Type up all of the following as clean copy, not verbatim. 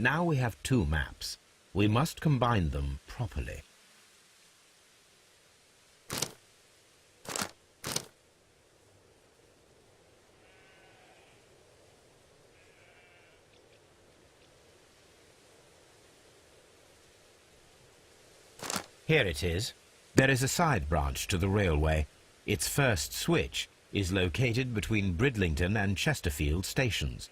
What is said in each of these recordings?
Now we have two maps. We must combine them properly. Here it is. There is a side branch to the railway. Its first switch is located between Bridlington and Chesterfield stations.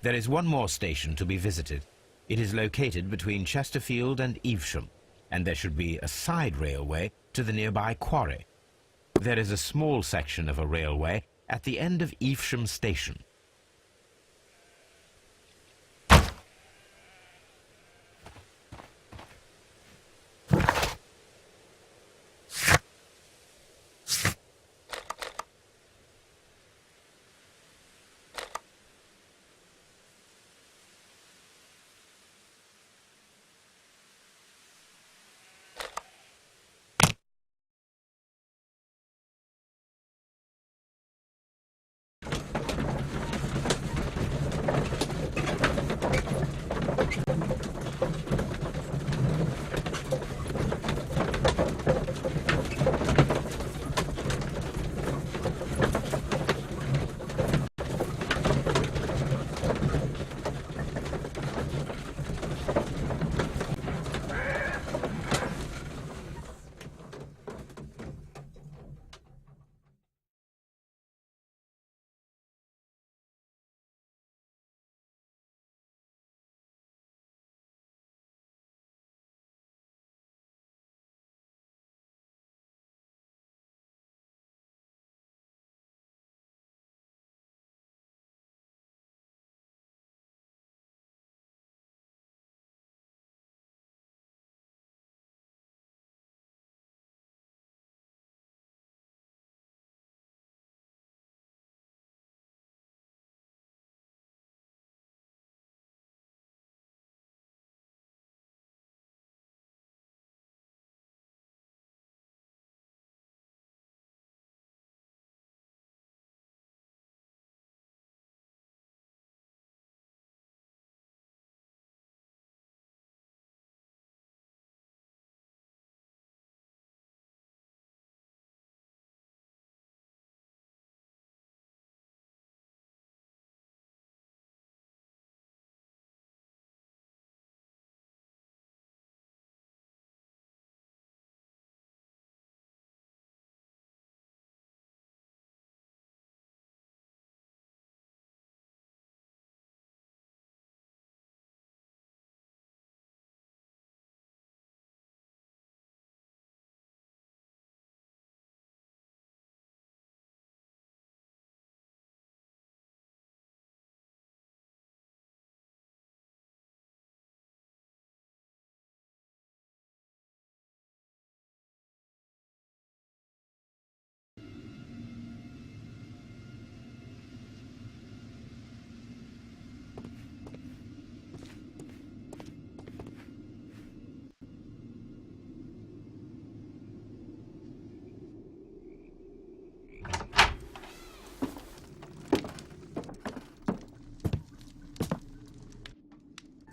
There is one more station to be visited. It is located between Chesterfield and Evesham, and there should be a side railway to the nearby quarry. There is a small section of a railway at the end of Evesham station.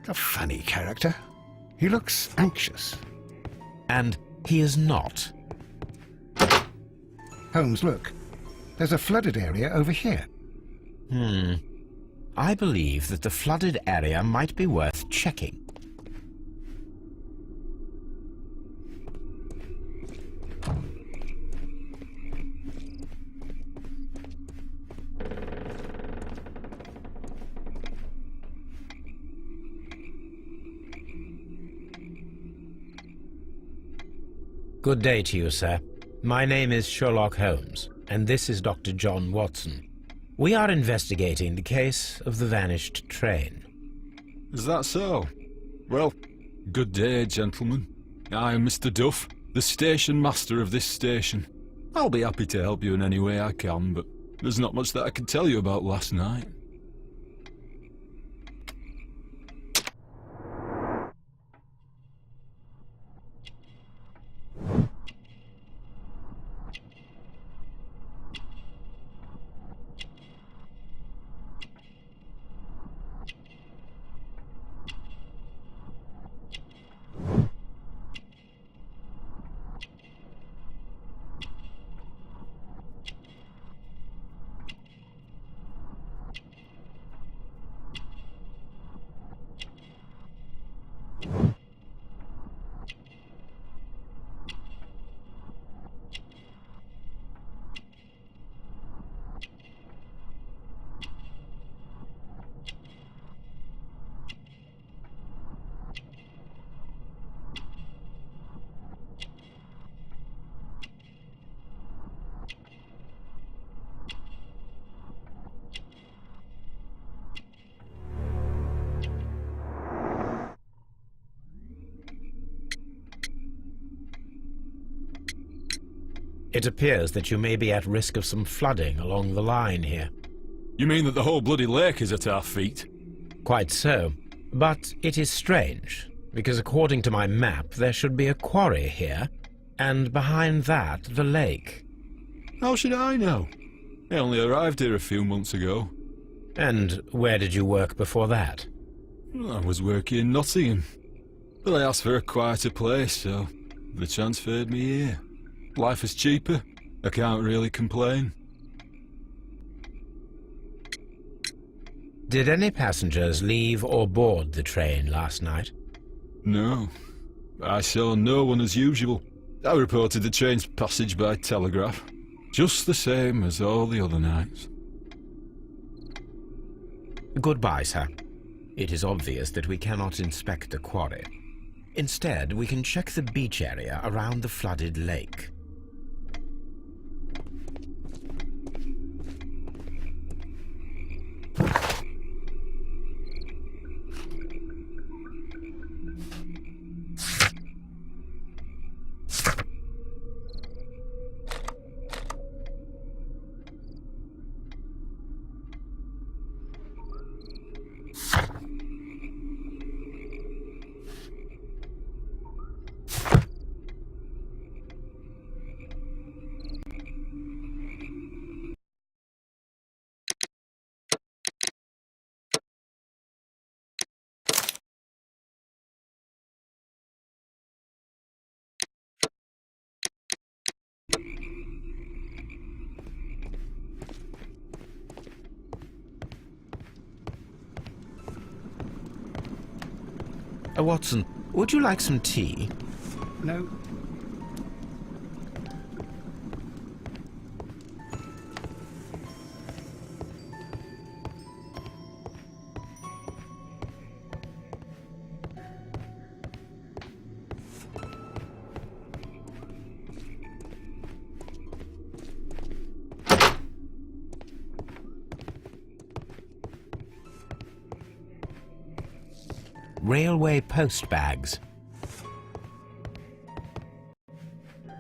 A funny character. He looks anxious. And he is not. Holmes, look. There's a flooded area over here. I believe that the flooded area might be worth checking. Good day to you, sir. My name is Sherlock Holmes, and this is Dr. John Watson. We are investigating the case of the vanished train. Is that so? Well, good day, gentlemen. I am Mr. Duff, the station master of this station. I'll be happy to help you in any way I can, but there's not much that I can tell you about last night. It appears that you may be at risk of some flooding along the line here. You mean that the whole bloody lake is at our feet? Quite so. But it is strange, because according to my map there should be a quarry here, and behind that the lake. How should I know? I only arrived here a few months ago. And where did you work before that? I was working in Nottingham, but I asked for a quieter place, so they transferred me here. Life is cheaper. I can't really complain. Did any passengers leave or board the train last night? No. I saw no one as usual. I reported the train's passage by telegraph, just the same as all the other nights. Goodbye, sir. It is obvious that we cannot inspect the quarry. Instead, we can check the beach area around the flooded lake. Watson, would you like some tea? No. Railway post bags.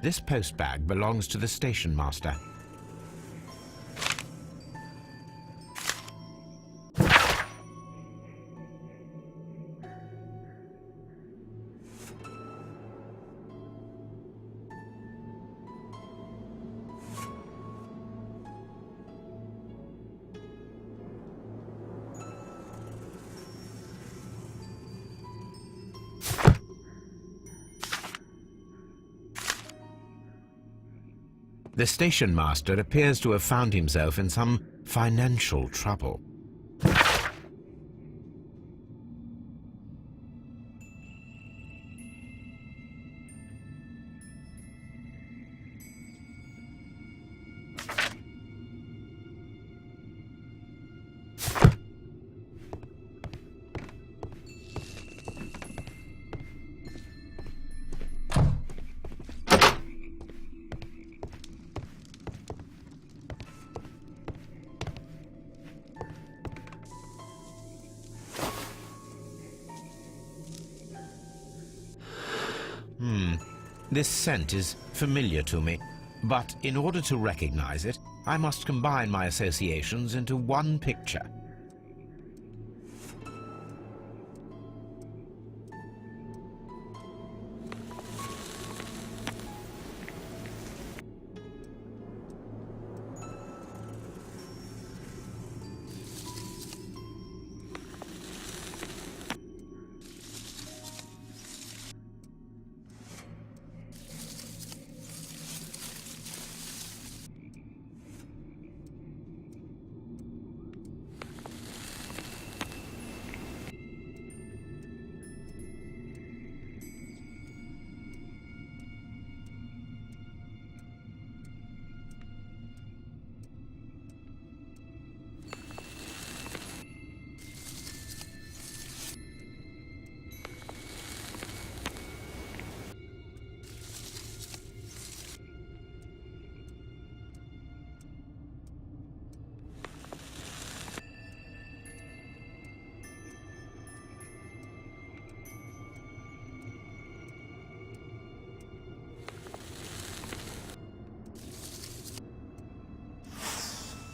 This post bag belongs to the station master. The station master appears to have found himself in some financial trouble. This scent is familiar to me, but in order to recognize it, I must combine my associations into one picture.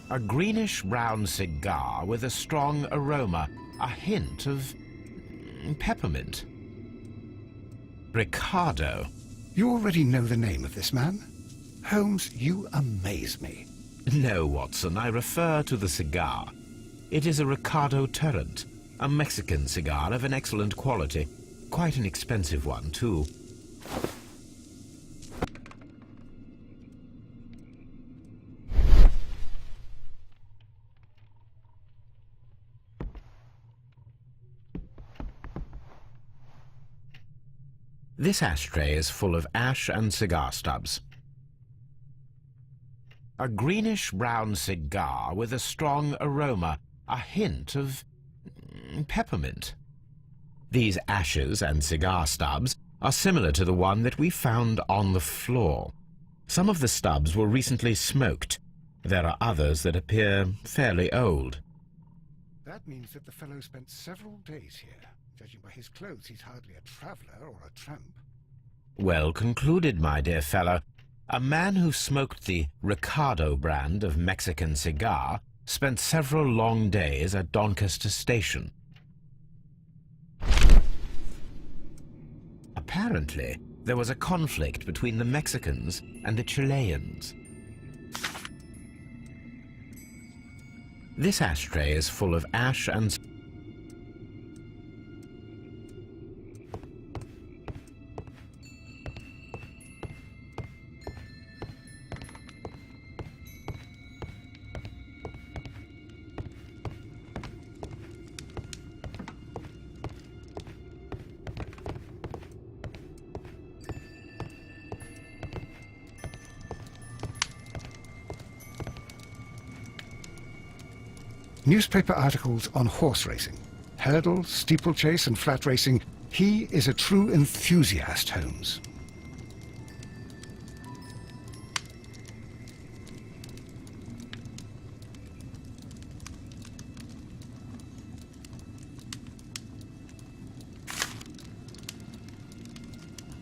A greenish-brown cigar with a strong aroma, a hint of peppermint. Ricardo. You already know the name of this man? Holmes, you amaze me. No, Watson, I refer to the cigar. It is a Ricardo Turrent, a Mexican cigar of an excellent quality. Quite an expensive one, too. This ashtray is full of ash and cigar stubs. A greenish-brown cigar with a strong aroma, a hint of peppermint. These ashes and cigar stubs are similar to the one that we found on the floor. Some of the stubs were recently smoked. There are others that appear fairly old. That means that the fellow spent several days here. Judging by his clothes, he's hardly a traveller or a tramp. Well concluded, my dear fellow. A man who smoked the Ricardo brand of Mexican cigar spent several long days at Doncaster Station. Apparently, there was a conflict between the Mexicans and the Chileans. This ashtray is full of ash and... Newspaper articles on horse racing. Hurdle, steeplechase and flat racing. He is a true enthusiast, Holmes.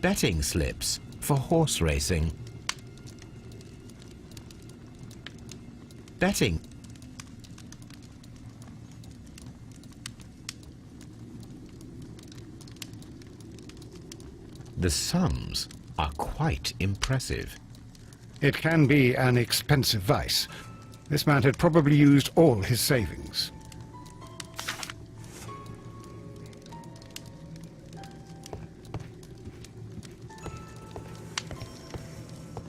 Betting slips for horse racing. Betting. The sums are quite impressive. It can be an expensive vice. This man had probably used all his savings.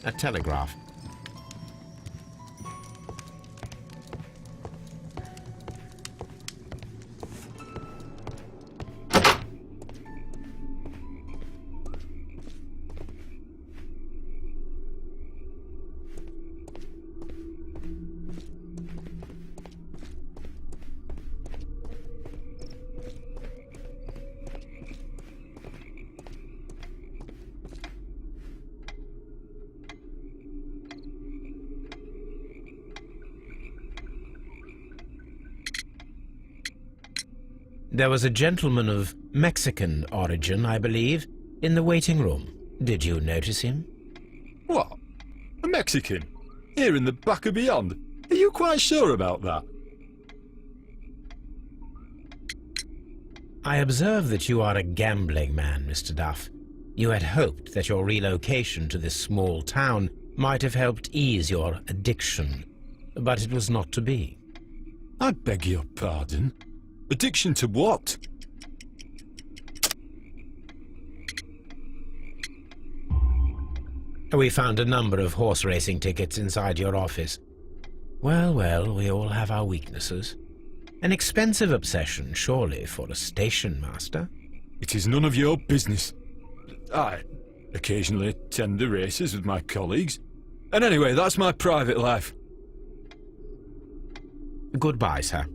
A telegraph. There was a gentleman of Mexican origin, I believe, in the waiting room. Did you notice him? What? A Mexican? Here in the back of beyond? Are you quite sure about that? I observe that you are a gambling man, Mr. Duff. You had hoped that your relocation to this small town might have helped ease your addiction, but it was not to be. I beg your pardon? Addiction to what? We found a number of horse racing tickets inside your office. Well, well, we all have our weaknesses. An expensive obsession, surely, for a station master. It is none of your business. I occasionally attend the races with my colleagues. And anyway, that's my private life. Goodbye, sir.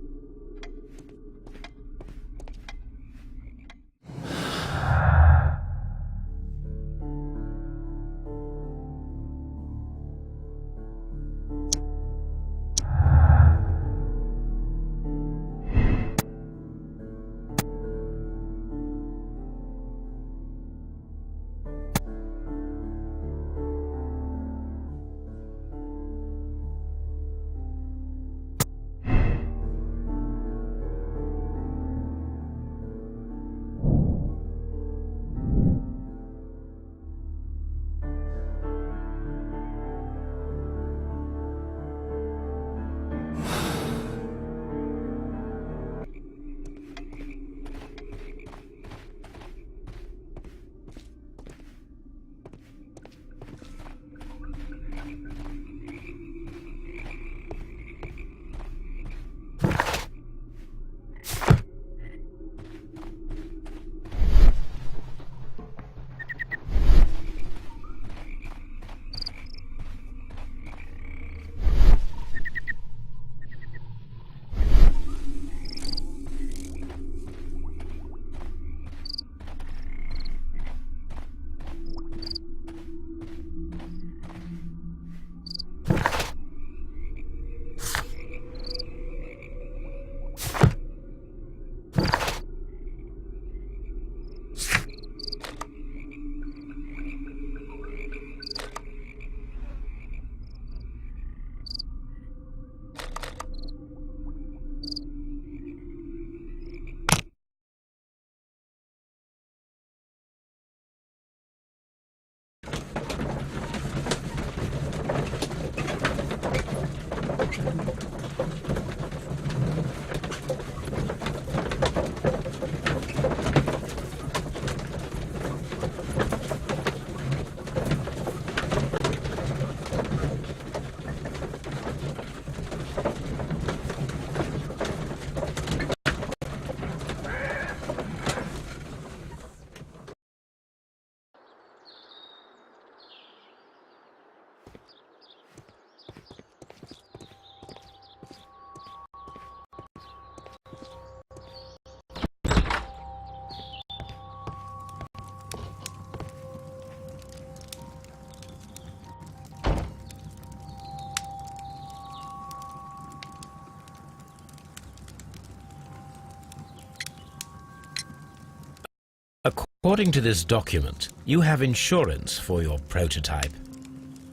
According to this document, you have insurance for your prototype.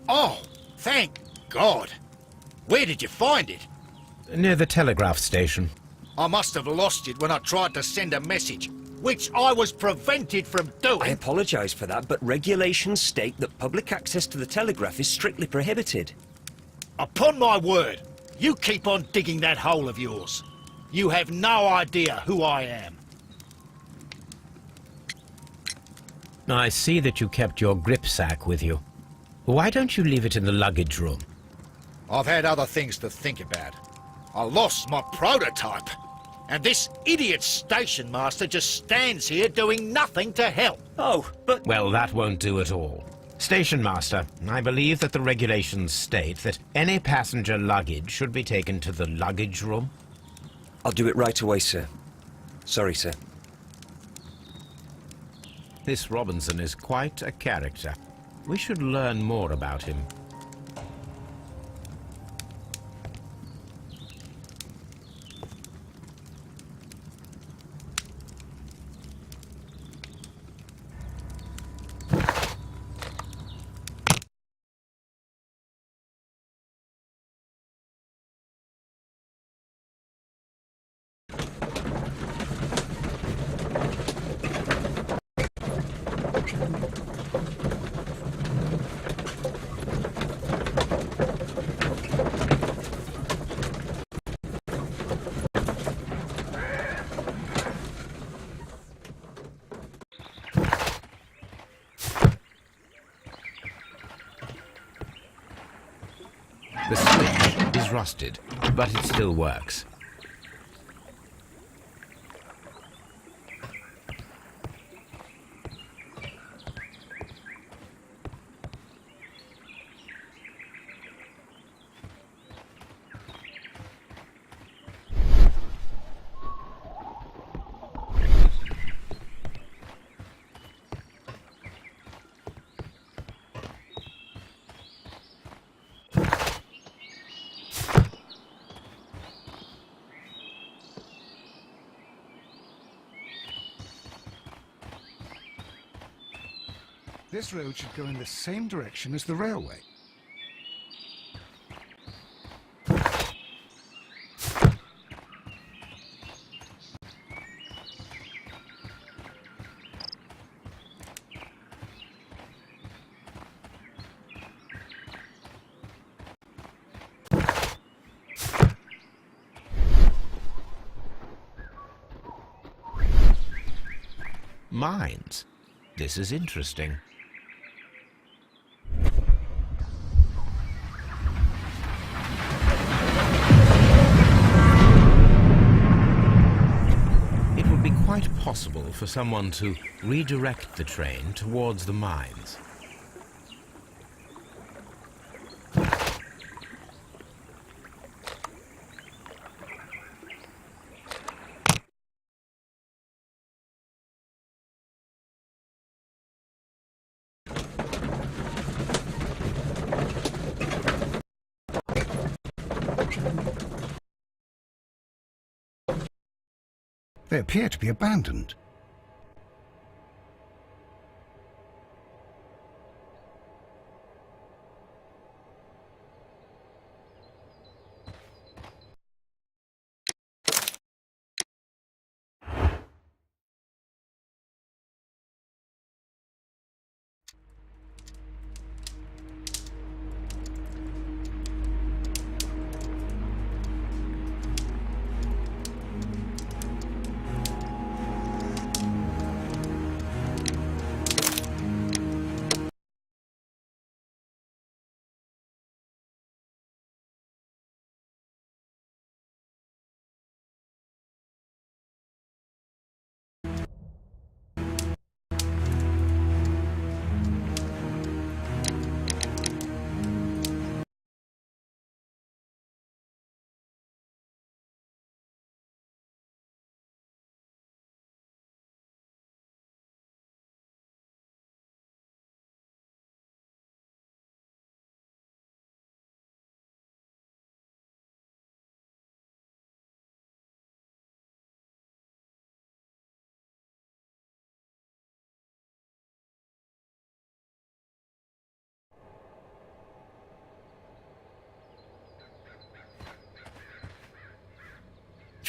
Oh, thank God. Where did you find it? Near the telegraph station. I must have lost it when I tried to send a message, which I was prevented from doing. I apologise for that, but regulations state that public access to the telegraph is strictly prohibited. Upon my word, you keep on digging that hole of yours. You have no idea who I am. I see that you kept your grip sack with you. Why don't you leave it in the luggage room? I've had other things to think about. I lost my prototype. And this idiot station master just stands here doing nothing to help. Oh, but... Well, that won't do at all. Station Master, I believe that the regulations state that any passenger luggage should be taken to the luggage room. I'll do it right away, sir. Sorry, sir. This Robinson is quite a character. We should learn more about him. The switch is rusted, but it still works. This road should go in the same direction as the railway. Mines. This is interesting. It would be quite possible for someone to redirect the train towards the mines. They appear to be abandoned.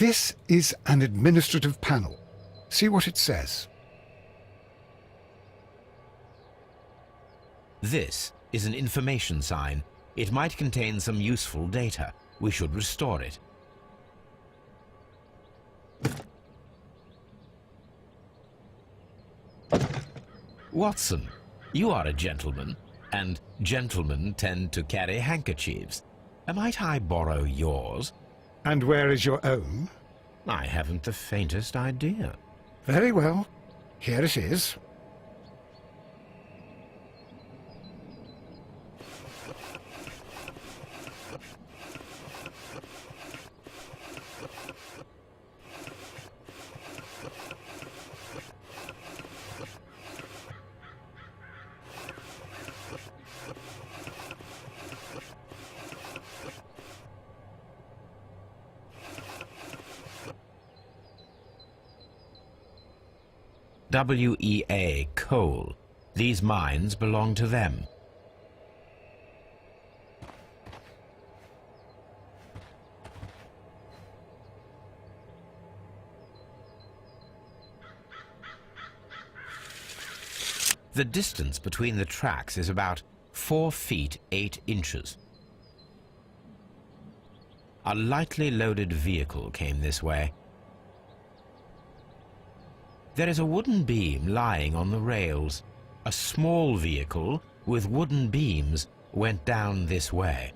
This is an administrative panel. See what it says. This is an information sign. It might contain some useful data. We should restore it. Watson, you are a gentleman, and gentlemen tend to carry handkerchiefs. Might I borrow yours? And where is your own? I haven't the faintest idea. Very well. Here it is. WEA coal. These mines belong to them. The distance between the tracks is about 4 feet 8 inches. A lightly loaded vehicle came this way. There is a wooden beam lying on the rails. A small vehicle with wooden beams went down this way.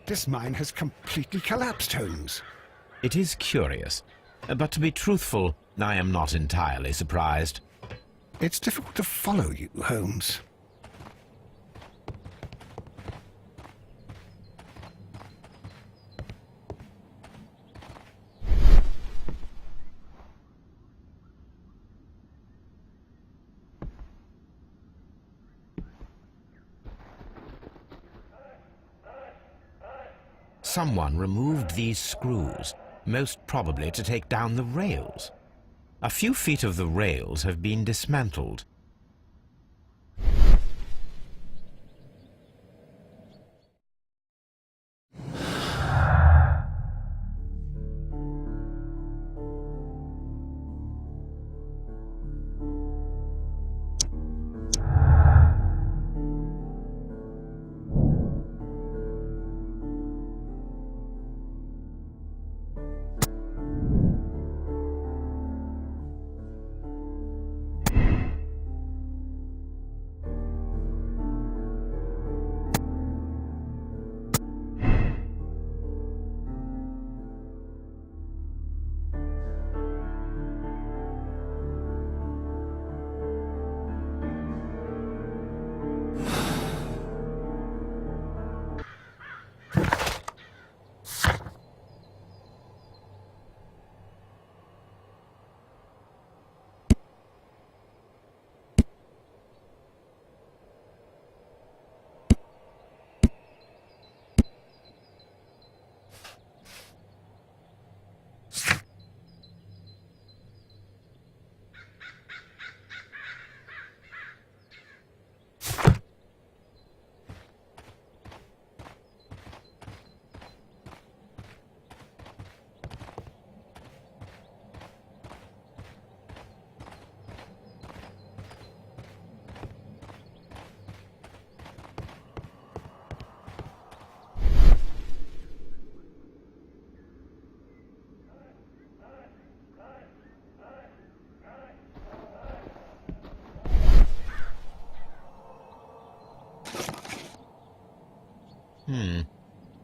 This mine has completely collapsed, Holmes. It is curious, but to be truthful, I am not entirely surprised. It's difficult to follow you, Holmes. Someone removed these screws, most probably to take down the rails. A few feet of the rails have been dismantled.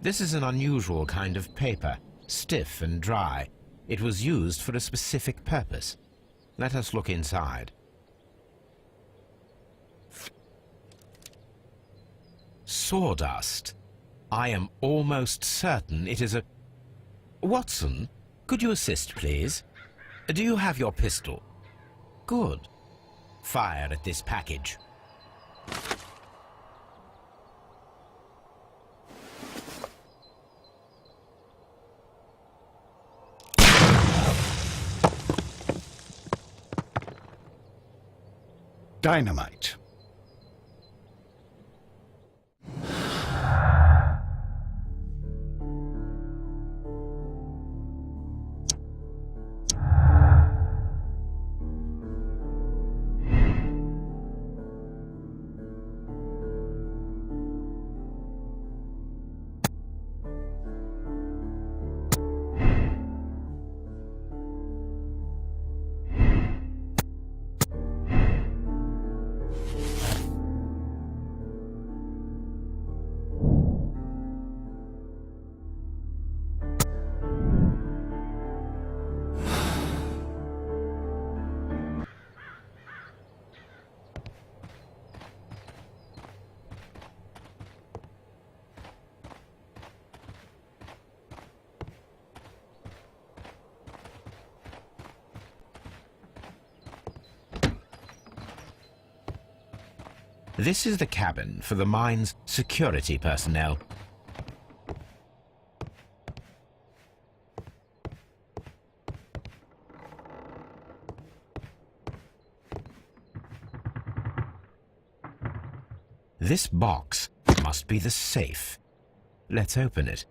This is an unusual kind of paper, stiff and dry. It was used for a specific purpose. Let us look inside. Sawdust. I am almost certain it is a... Watson, could you assist, please? Do you have your pistol? Good. Fire at this package. Dynamite. This is the cabin for the mine's security personnel. This box must be the safe. Let's open it.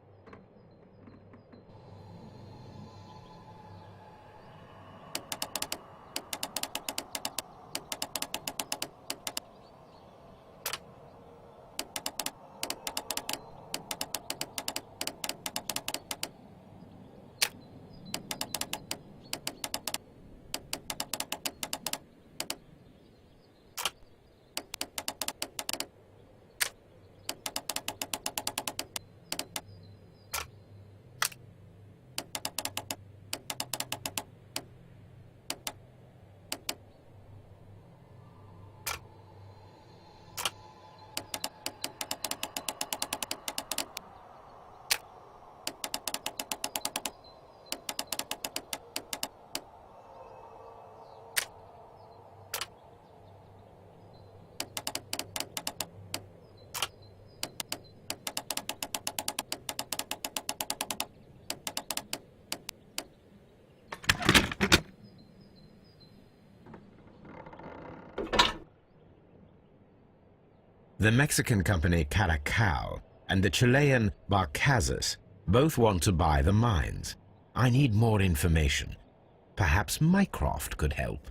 The Mexican company Caracal and the Chilean Barcazas both want to buy the mines. I need more information. Perhaps Mycroft could help.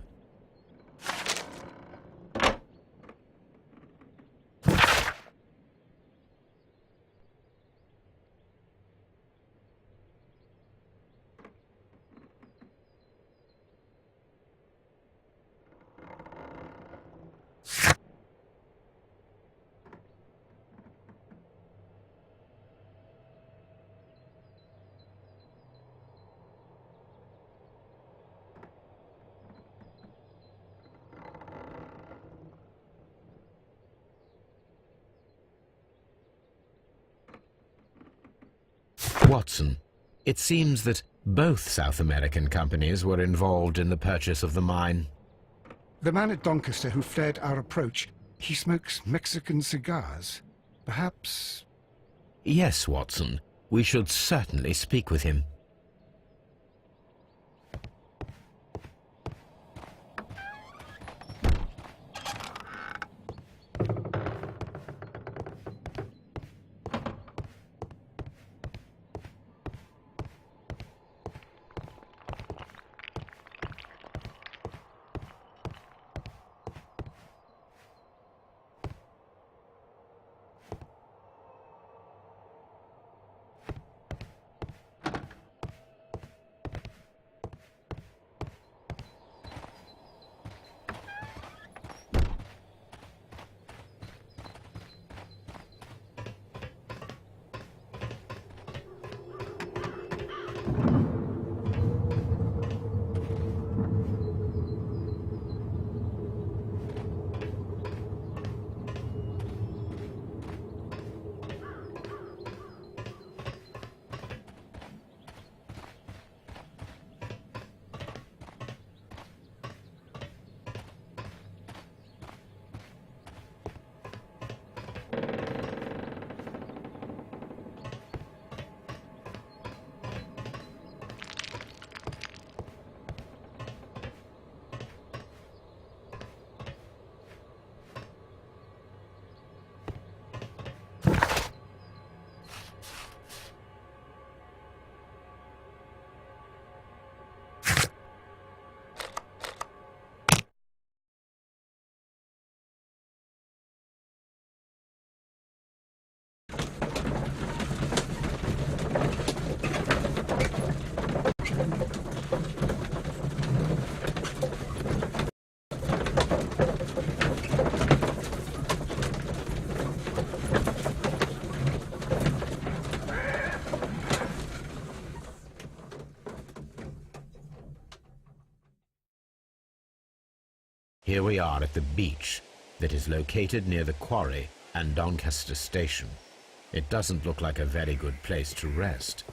Watson, it seems that both South American companies were involved in the purchase of the mine. The man at Doncaster who flared our approach, he smokes Mexican cigars. Perhaps... Yes, Watson. We should certainly speak with him. Here we are at the beach that is located near the quarry and Doncaster station. It doesn't look like a very good place to rest.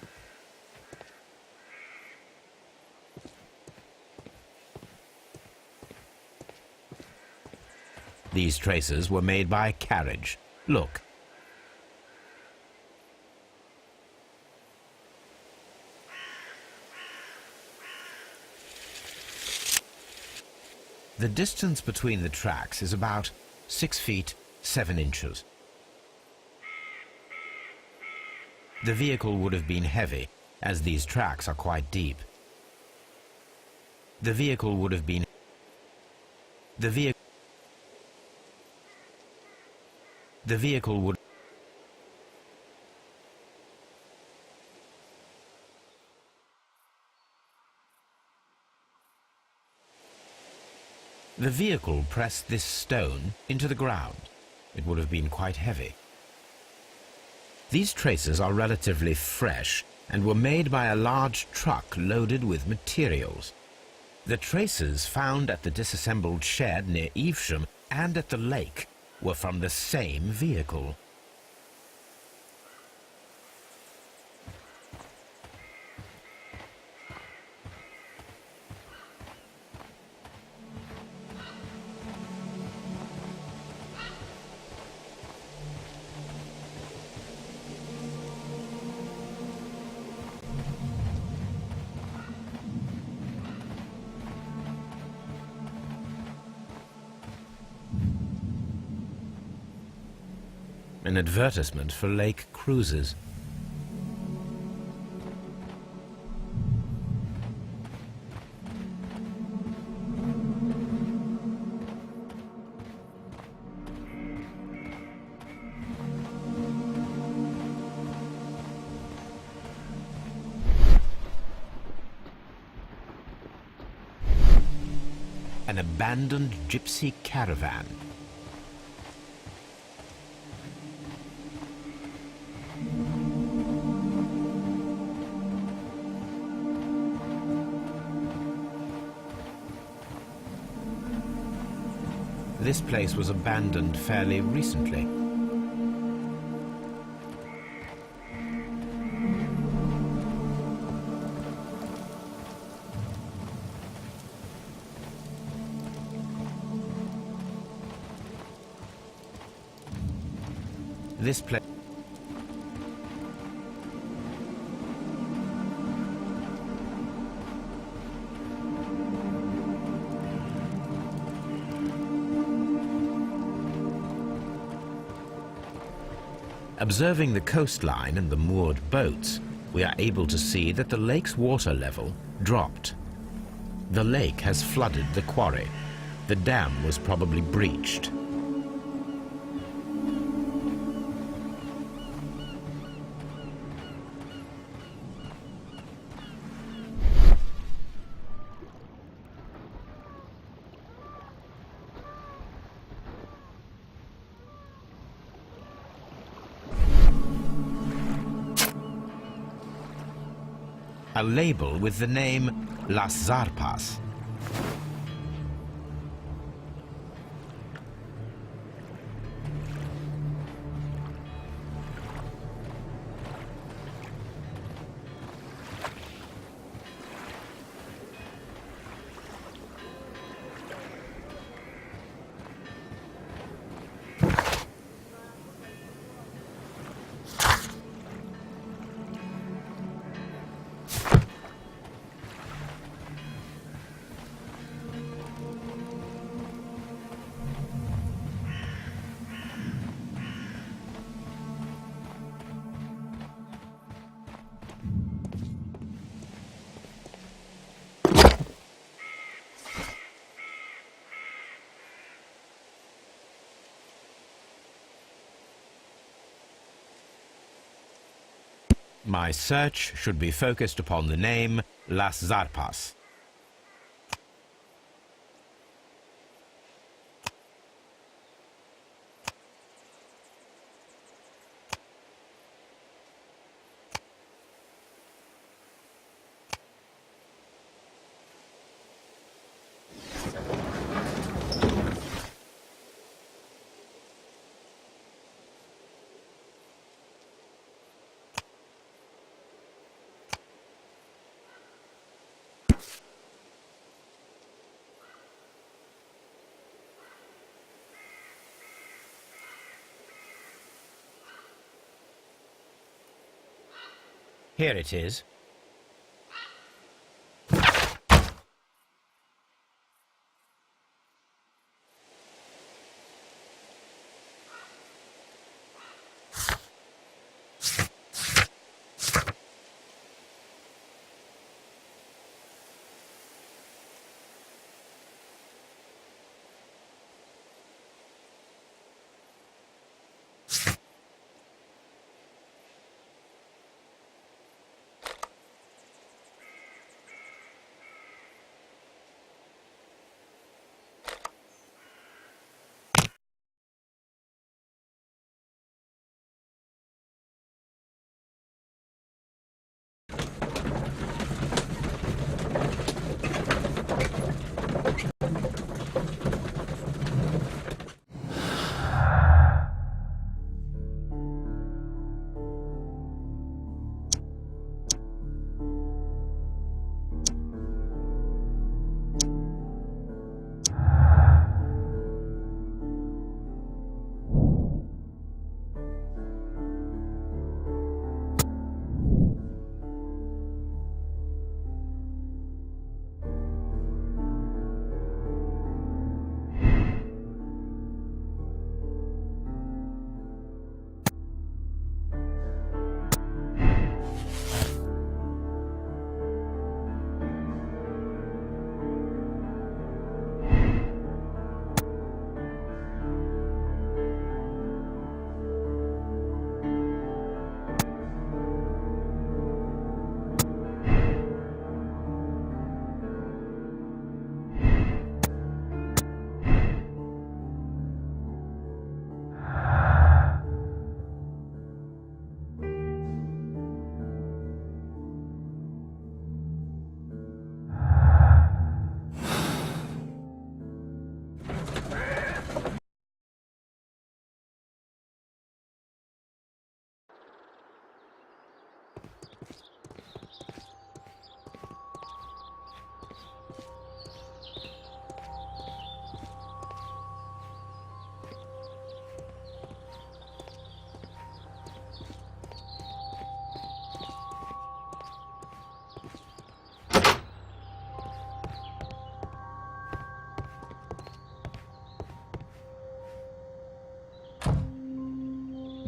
These traces were made by a carriage. Look. The distance between the tracks is about 6 feet 7 inches. The vehicle would have been heavy, as these tracks are quite deep. The vehicle would have been... The vehicle would... The vehicle pressed this stone into the ground. It would have been quite heavy. These traces are relatively fresh and were made by a large truck loaded with materials. The traces found at the disassembled shed near Evesham and at the lake were from the same vehicle. An advertisement for lake cruises. An abandoned gypsy caravan. This place was abandoned fairly recently. This place... Observing the coastline and the moored boats, we are able to see that the lake's water level dropped. The lake has flooded the quarry. The dam was probably breached. A label with the name Las Zarpas. My search should be focused upon the name Las Zarpas. Here it is.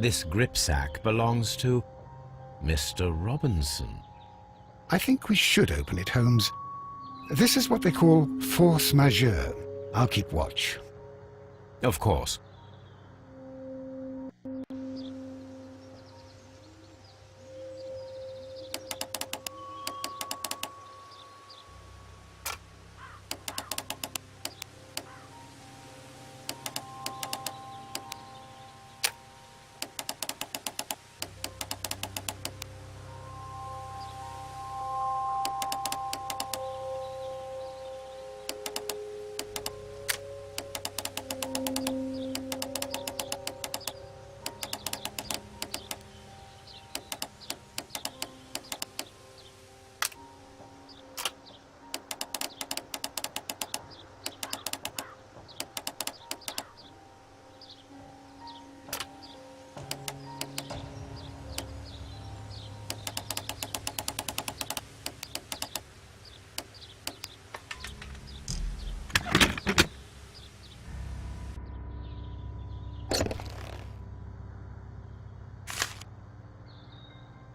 This gripsack belongs to Mr. Robinson. I think we should open it, Holmes. This is what they call force majeure. I'll keep watch. Of course.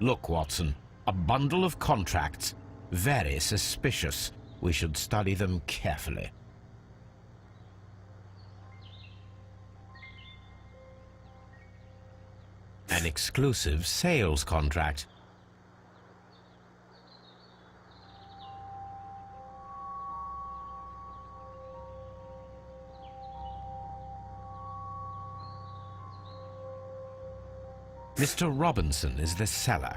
Look, Watson, a bundle of contracts. Very suspicious. We should study them carefully. An exclusive sales contract. Mr. Robinson is the seller.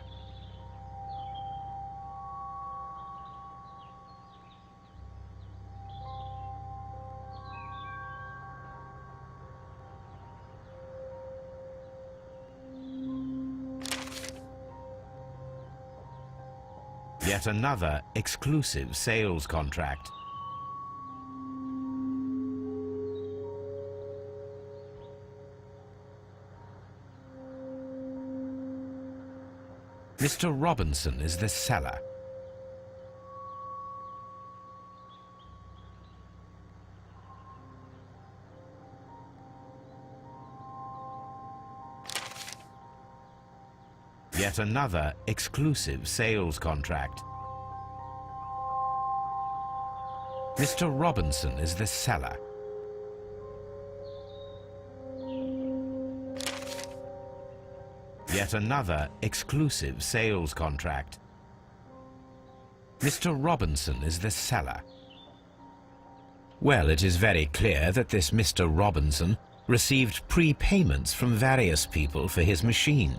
Yet another exclusive sales contract. Mr. Robinson is the seller. Yet another exclusive sales contract. Mr. Robinson is the seller. Yet another exclusive sales contract. Mr. Robinson is the seller. Well, it is very clear that this Mr. Robinson received prepayments from various people for his machine.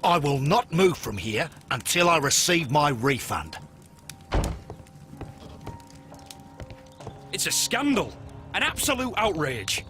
I will not move from here until I receive my refund. It's a scandal. An absolute outrage.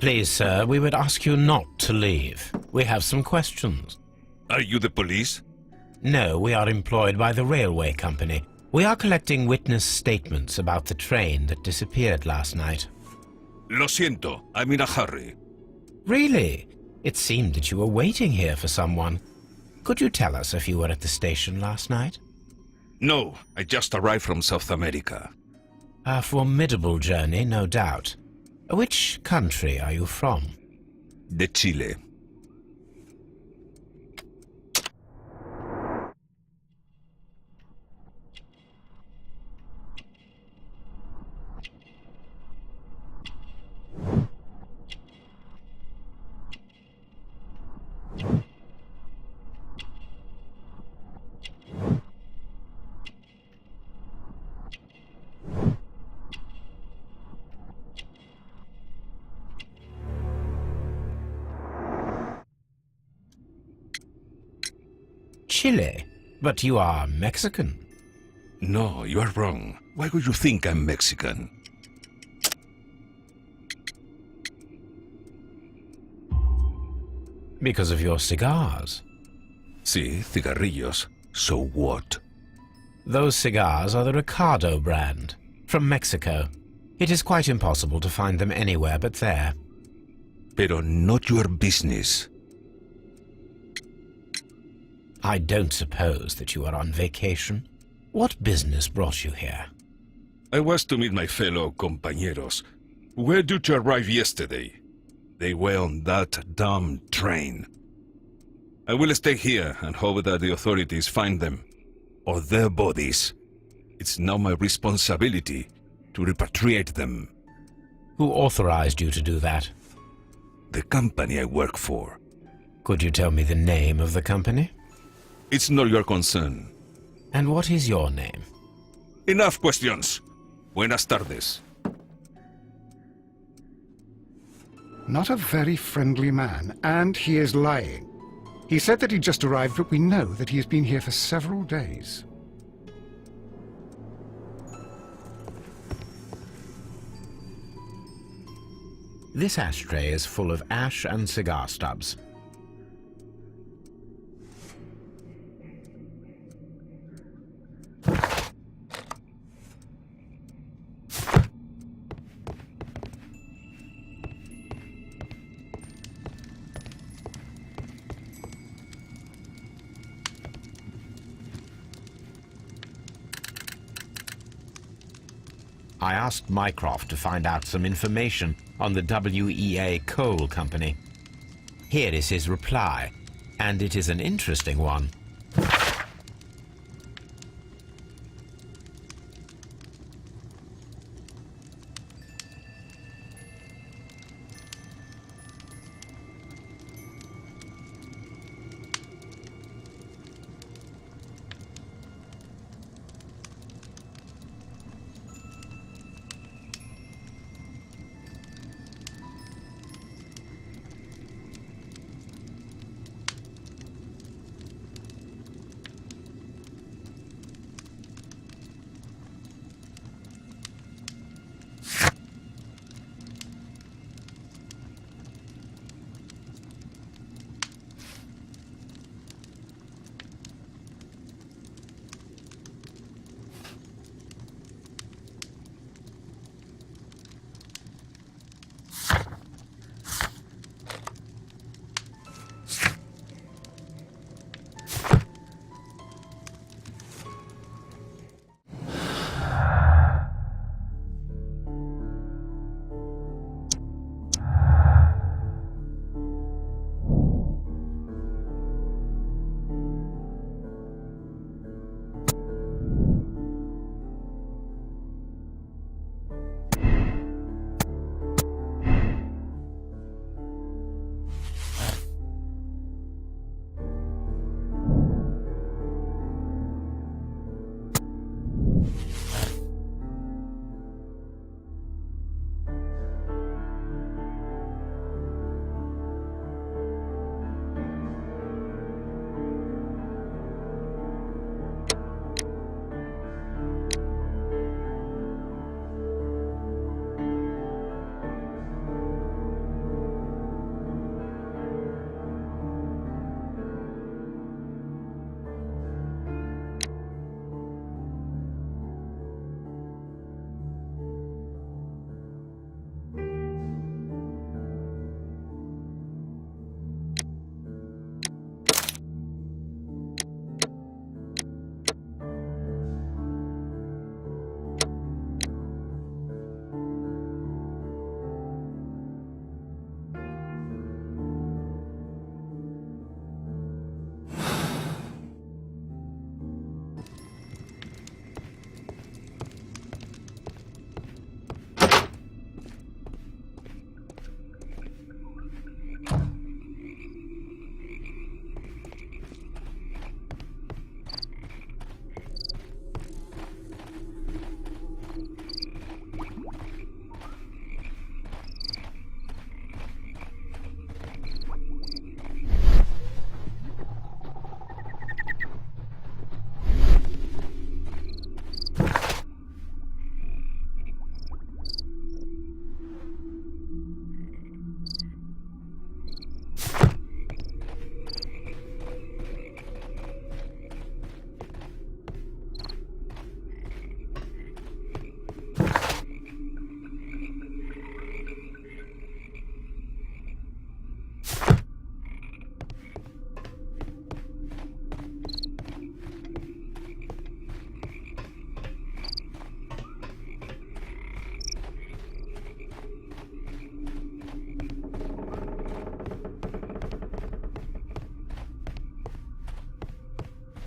Please, sir, we would ask you not to leave. We have some questions. Are you the police? No, we are employed by the railway company. We are collecting witness statements about the train that disappeared last night. Lo siento, I'm in a hurry. Really? It seemed that you were waiting here for someone. Could you tell us if you were at the station last night? No, I just arrived from South America. A formidable journey, no doubt. Which country are you from? De Chile. Chile? But you are Mexican. No, you are wrong. Why would you think I'm Mexican? Because of your cigars. Sí, cigarrillos. So what? Those cigars are the Ricardo brand, from Mexico. It is quite impossible to find them anywhere but there. Pero not your business. I don't suppose that you are on vacation. What business brought you here? I was to meet my fellow compañeros. Where did you arrive yesterday? They were on that damn train. I will stay here and hope that the authorities find them, or their bodies. It's now my responsibility to repatriate them. Who authorized you to do that? The company I work for. Could you tell me the name of the company? It's not your concern. And what is your name? Enough questions. Buenas tardes. Not a very friendly man, and he is lying. He said that he just arrived, but we know that he has been here for several days. This ashtray is full of ash and cigar stubs. I asked Mycroft to find out some information on the WEA Coal Company. Here is his reply, and it is an interesting one.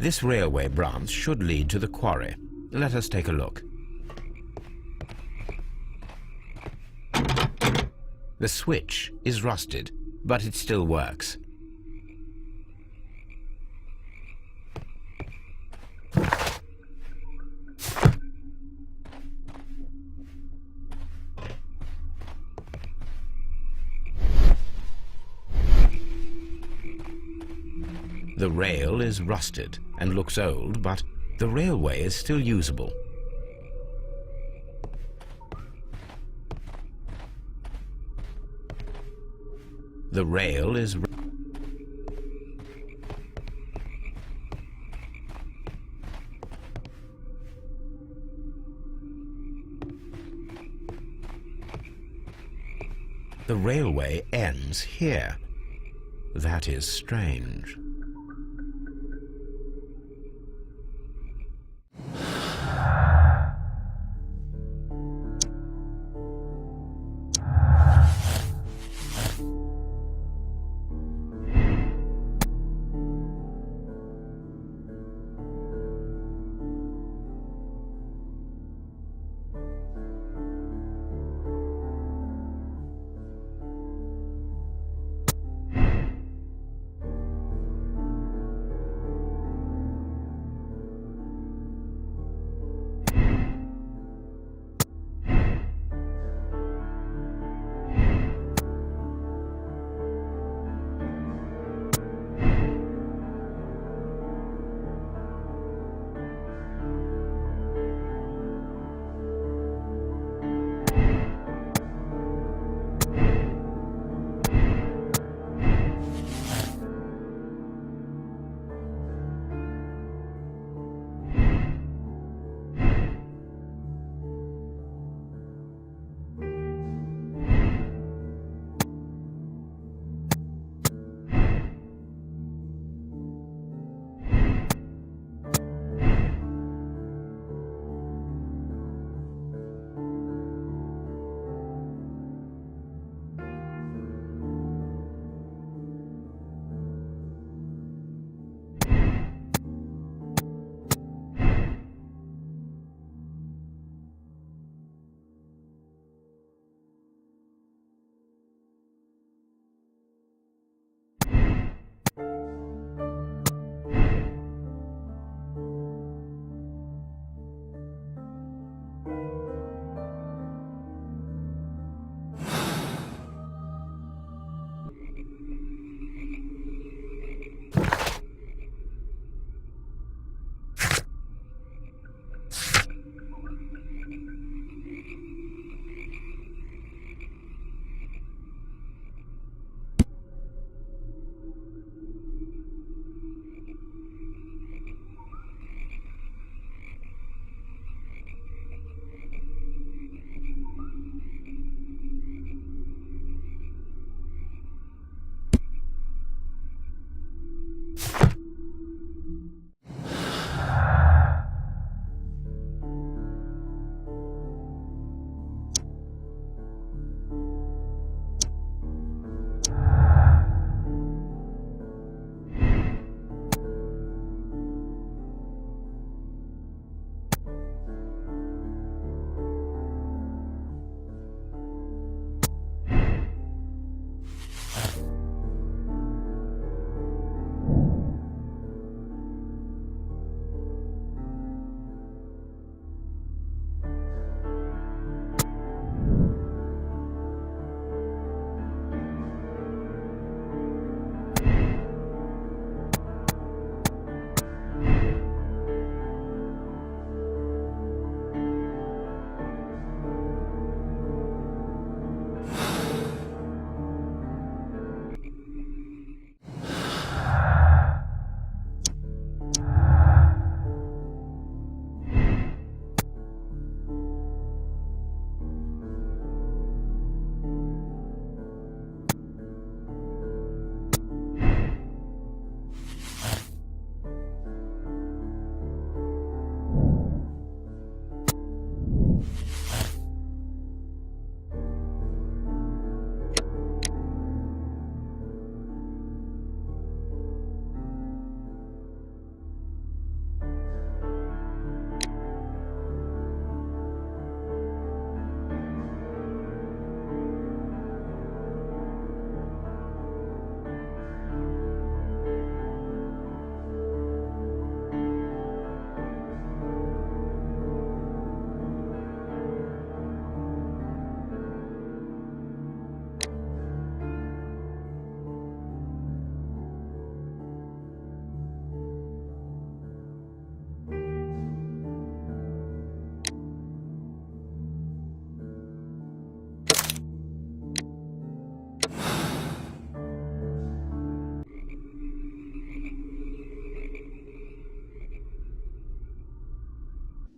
This railway branch should lead to the quarry. Let us take a look. The switch is rusted, but it still works. The rail is rusted and looks old, but the railway is still usable. The rail is The railway ends here. That is strange.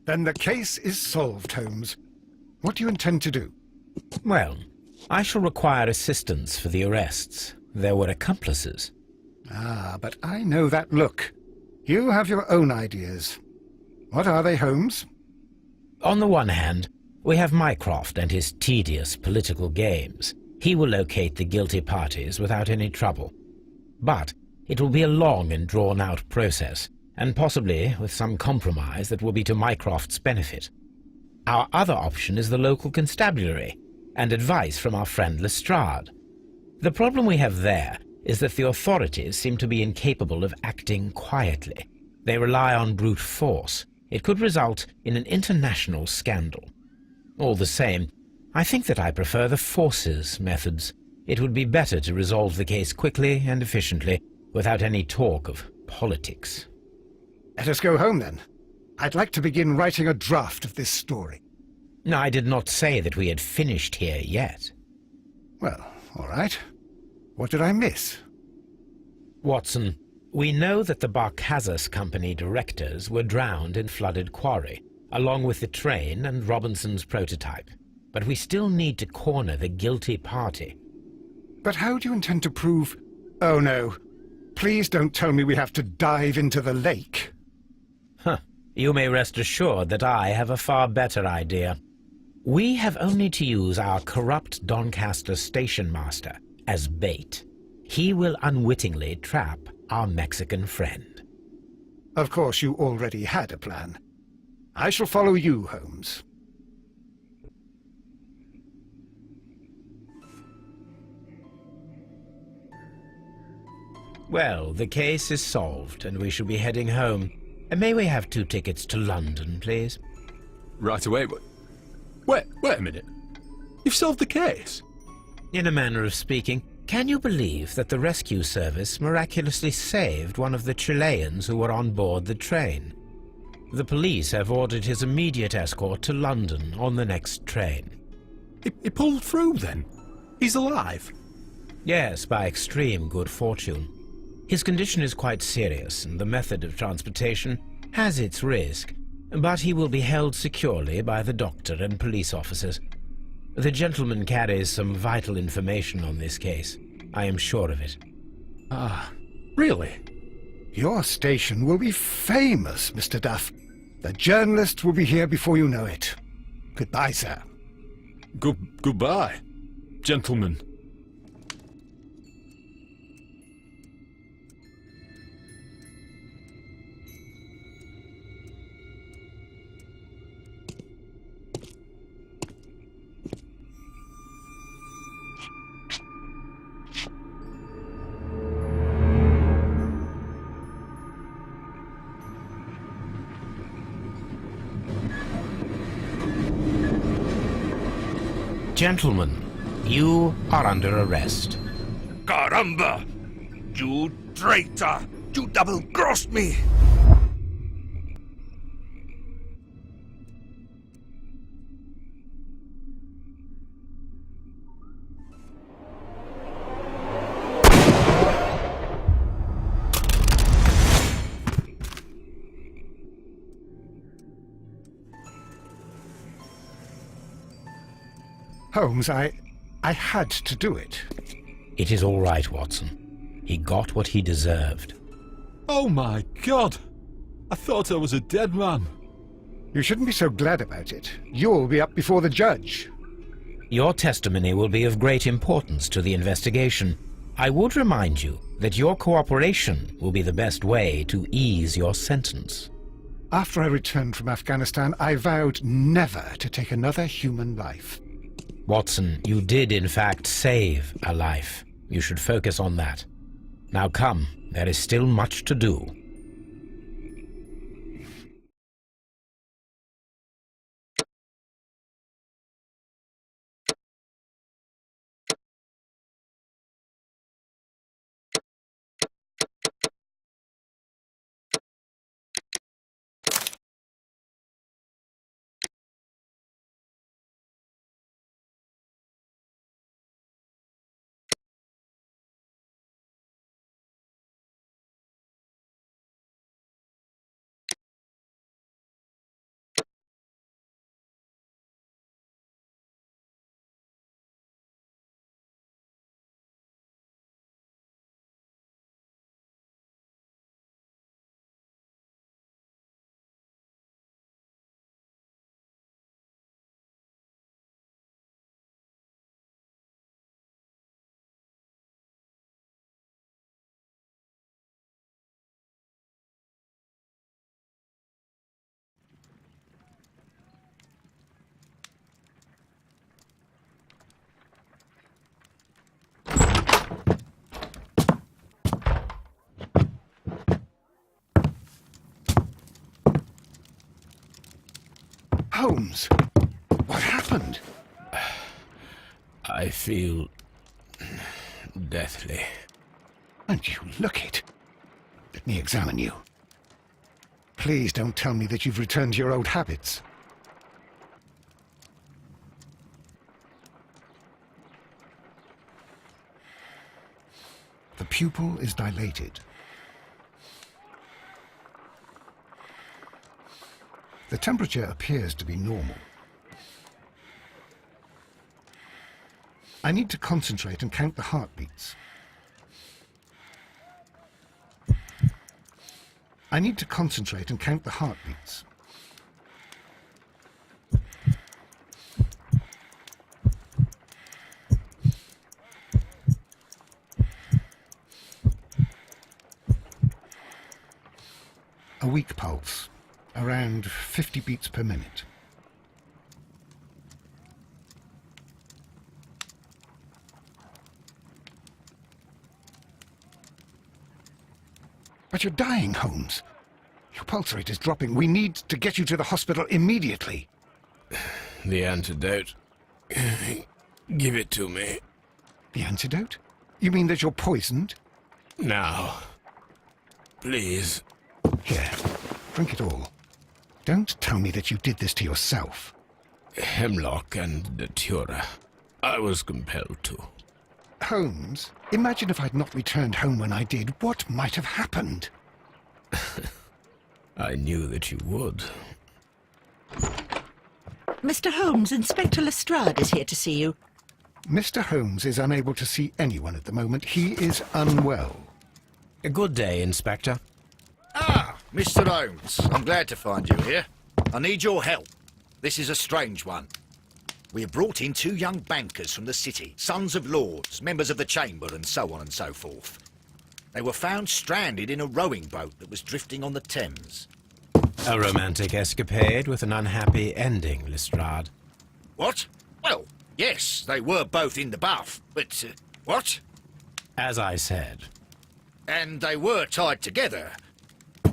Then the case is solved, Holmes. What do you intend to do? Well, I shall require assistance for the arrests. There were accomplices. Ah, but I know that look. You have your own ideas. What are they, Holmes? On the one hand, we have Mycroft and his tedious political games. He will locate the guilty parties without any trouble. But it will be a long and drawn-out process, and possibly with some compromise that will be to Mycroft's benefit. Our other option is the local constabulary, and advice from our friend Lestrade. The problem we have there is that the authorities seem to be incapable of acting quietly. They rely on brute force. It could result in an international scandal. All the same, I think that I prefer the forces methods. It would be better to resolve the case quickly and efficiently, without any talk of politics. Let us go home, then. I'd like to begin writing a draft of this story. I did not say that we had finished here yet. Well, all right. What did I miss? Watson, we know that the Barkazas Company directors were drowned in flooded quarry, along with the train and Robinson's prototype. But we still need to corner the guilty party. But how do you intend to prove... Oh, no. Please don't tell me we have to dive into the lake. You may rest assured that I have a far better idea. We have only to use our corrupt Doncaster station master as bait. He will unwittingly trap our Mexican friend. Of course, you already had a plan. I shall follow you, Holmes. Well, the case is solved, and we shall be heading home. And may we have 2 tickets to London, please? Right away, but... Wait a minute. You've solved the case? In a manner of speaking, can you believe that the rescue service miraculously saved one of the Chileans who were on board the train? The police have ordered his immediate escort to London on the next train. He pulled through, then? He's alive? Yes, by extreme good fortune. His condition is quite serious, and the method of transportation has its risk, but he will be held securely by the doctor and police officers. The gentleman carries some vital information on this case. I am sure of it. Ah, really? Your station will be famous, Mr. Duff. The journalists will be here before you know it. Goodbye, sir. Goodbye, gentlemen. Gentlemen, you are under arrest. Caramba! You traitor! You double-crossed me! Holmes, I had to do it. It is all right, Watson. He got what he deserved. Oh my God! I thought I was a dead man. You shouldn't be so glad about it. You'll be up before the judge. Your testimony will be of great importance to the investigation. I would remind you that your cooperation will be the best way to ease your sentence. After I returned from Afghanistan, I vowed never to take another human life. Watson, you did in fact save a life. You should focus on that. Now come, there is still much to do. Holmes, what happened? I feel deathly. And you look it. Let me examine you. Please don't tell me that you've returned to your old habits. The pupil is dilated. The temperature appears to be normal. I need to concentrate and count the heartbeats. I need to concentrate and count the heartbeats. A weak pulse, around 50 beats per minute. But you're dying, Holmes. Your pulse rate is dropping. We need to get you to the hospital immediately. The antidote. Give it to me. The antidote? You mean that you're poisoned? Now. Please. Here, drink it all. Don't tell me that you did this to yourself. Hemlock and datura. I was compelled to. Holmes, imagine if I'd not returned home when I did. What might have happened? I knew that you would. Mr. Holmes, Inspector Lestrade is here to see you. Mr. Holmes is unable to see anyone at the moment. He is unwell. A good day, Inspector. Ah, Mr. Holmes, I'm glad to find you here. I need your help. This is a strange one. We have brought in 2 young bankers from the city, sons of lords, members of the Chamber, and so on and so forth. They were found stranded in a rowing boat that was drifting on the Thames. A romantic escapade with an unhappy ending, Lestrade. What? Well, yes, they were both in the bath, but, what? As I said, And they were tied together.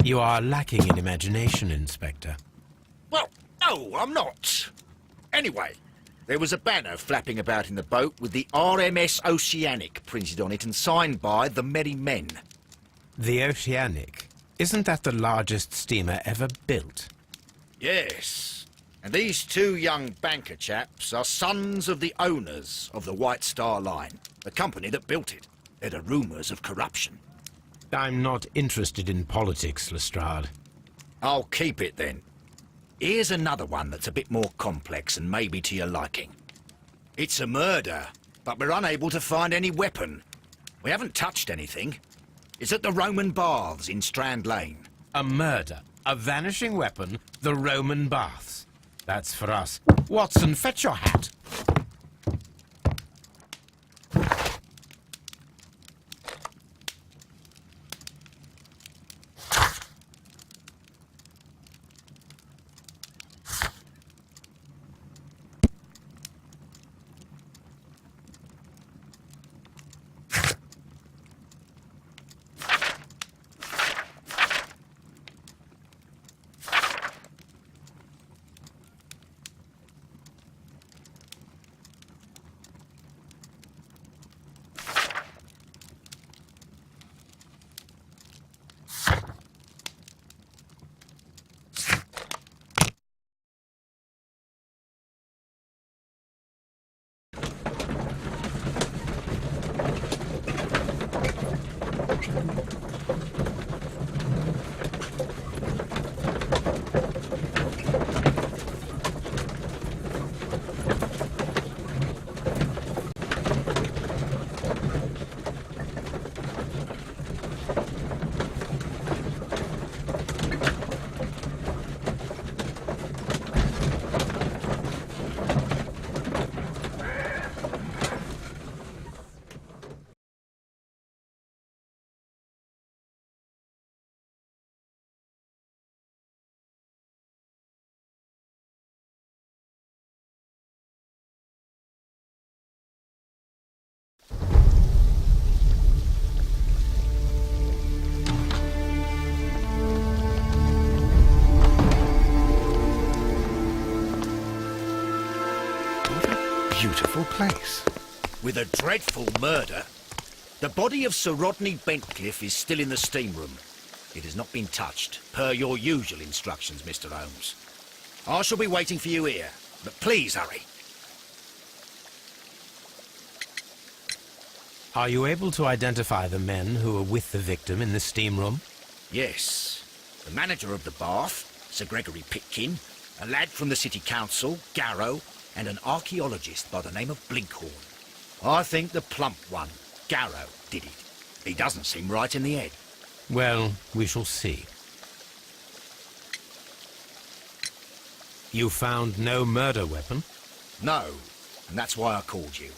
you are lacking in imagination, Inspector. Well, no, I'm not. Anyway, there was a banner flapping about in the boat with the RMS Oceanic printed on it and signed by the Merry Men. The Oceanic. Isn't that the largest steamer ever built? Yes. And these 2 young banker chaps are sons of the owners of the White Star Line, the company that built it. There are rumours of corruption. I'm not interested in politics, Lestrade. I'll keep it then. Here's another one that's a bit more complex and maybe to your liking. It's a murder, but we're unable to find any weapon. We haven't touched anything. It's at the Roman Baths in Strand Lane. A murder, a vanishing weapon, the Roman baths. That's for us. Watson, fetch your hat. beautiful place. With a dreadful murder. The body of Sir Rodney Bentcliffe is still in the steam room. It has not been touched, per your usual instructions, Mr. Holmes. I shall be waiting for you here, but please hurry. Are you able to identify the men who were with the victim in the steam room? Yes. The manager of the bath, Sir Gregory Pitkin, a lad from the City Council, Garrow, and an archaeologist by the name of Blinkhorn. I think the plump one, Garrow, did it. He doesn't seem right in the head. Well, we shall see. You found no murder weapon? No, and that's why I called you.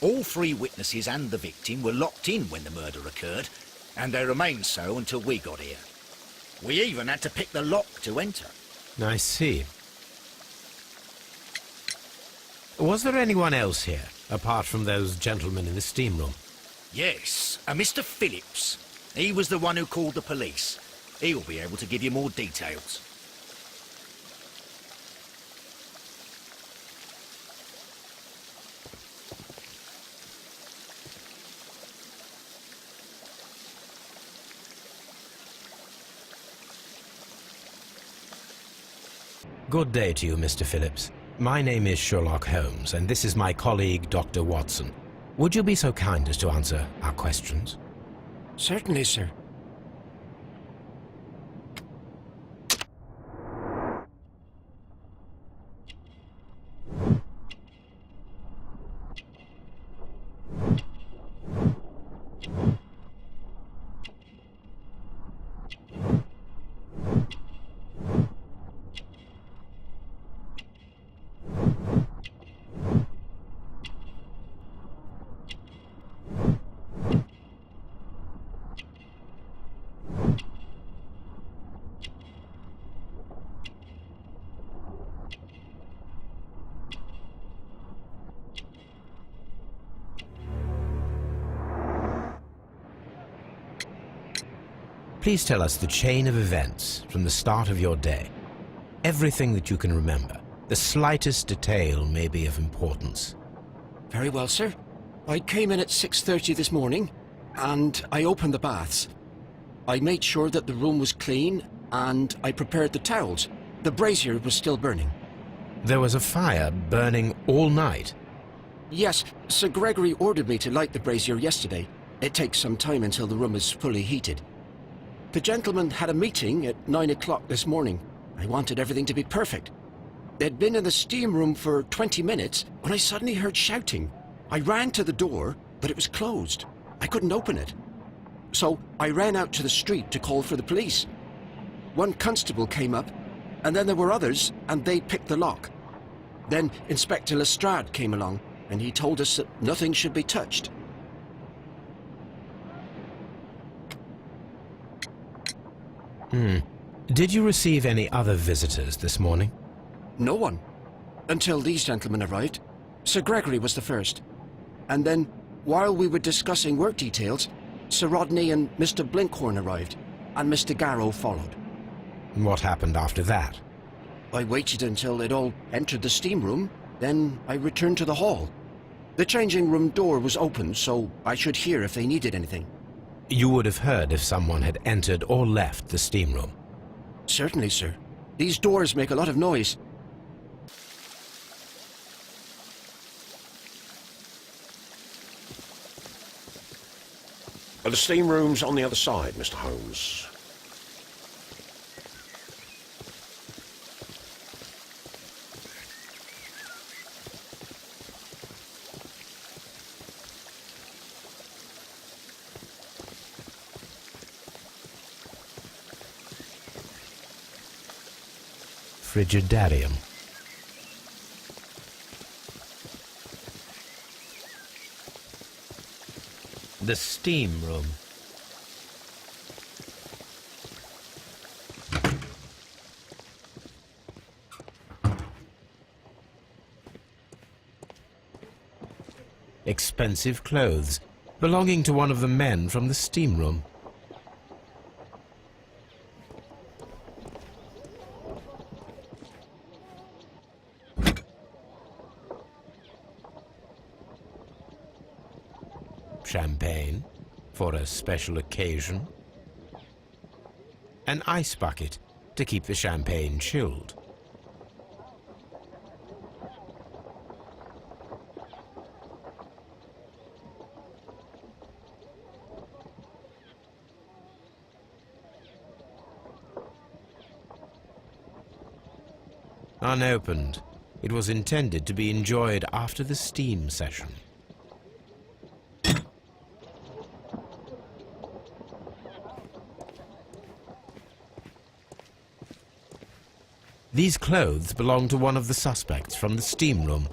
All three witnesses and the victim were locked in when the murder occurred, and they remained so until we got here. We even had to pick the lock to enter. I see. Was there anyone else here, apart from those gentlemen in the steam room? Yes, a Mr. Phillips. He was the one who called the police. He'll be able to give you more details. Good day to you, Mr. Phillips. My name is Sherlock Holmes, and this is my colleague, Dr. Watson. Would you be so kind as to answer our questions? Certainly, sir. Please tell us the chain of events from the start of your day. Everything that you can remember. The slightest detail may be of importance. Very well, sir. I came in at 6:30 this morning, and I opened the baths. I made sure that the room was clean, and I prepared the towels. The brazier was still burning. There was a fire burning all night. Yes, Sir Gregory ordered me to light the brazier yesterday. It takes some time until the room is fully heated. The gentlemen had a meeting at 9 o'clock this morning. I wanted everything to be perfect. They'd been in the steam room for 20 minutes when I suddenly heard shouting. I ran to the door, but it was closed. I couldn't open it. So I ran out to the street to call for the police. One constable came up, and then there were others, and they picked the lock. Then Inspector Lestrade came along, and he told us that nothing should be touched. Did you receive any other visitors this morning? No one. Until these gentlemen arrived. Sir Gregory was the first. And then, while we were discussing work details, Sir Rodney and Mr. Blinkhorn arrived, and Mr. Garrow followed. What happened after that? I waited until they'd all entered the steam room, then I returned to the hall. The changing room door was open, so I should hear if they needed anything. You would have heard if someone had entered or left the steam room. Certainly, sir. These doors make a lot of noise. The steam room's on the other side, Mr. Holmes. Frigidarium. The steam room. Expensive clothes, belonging to one of the men from the steam room. champagne for a special occasion, an ice bucket to keep the champagne chilled, unopened. It was intended to be enjoyed after the steam session. These clothes belong to one of the suspects from the steam room.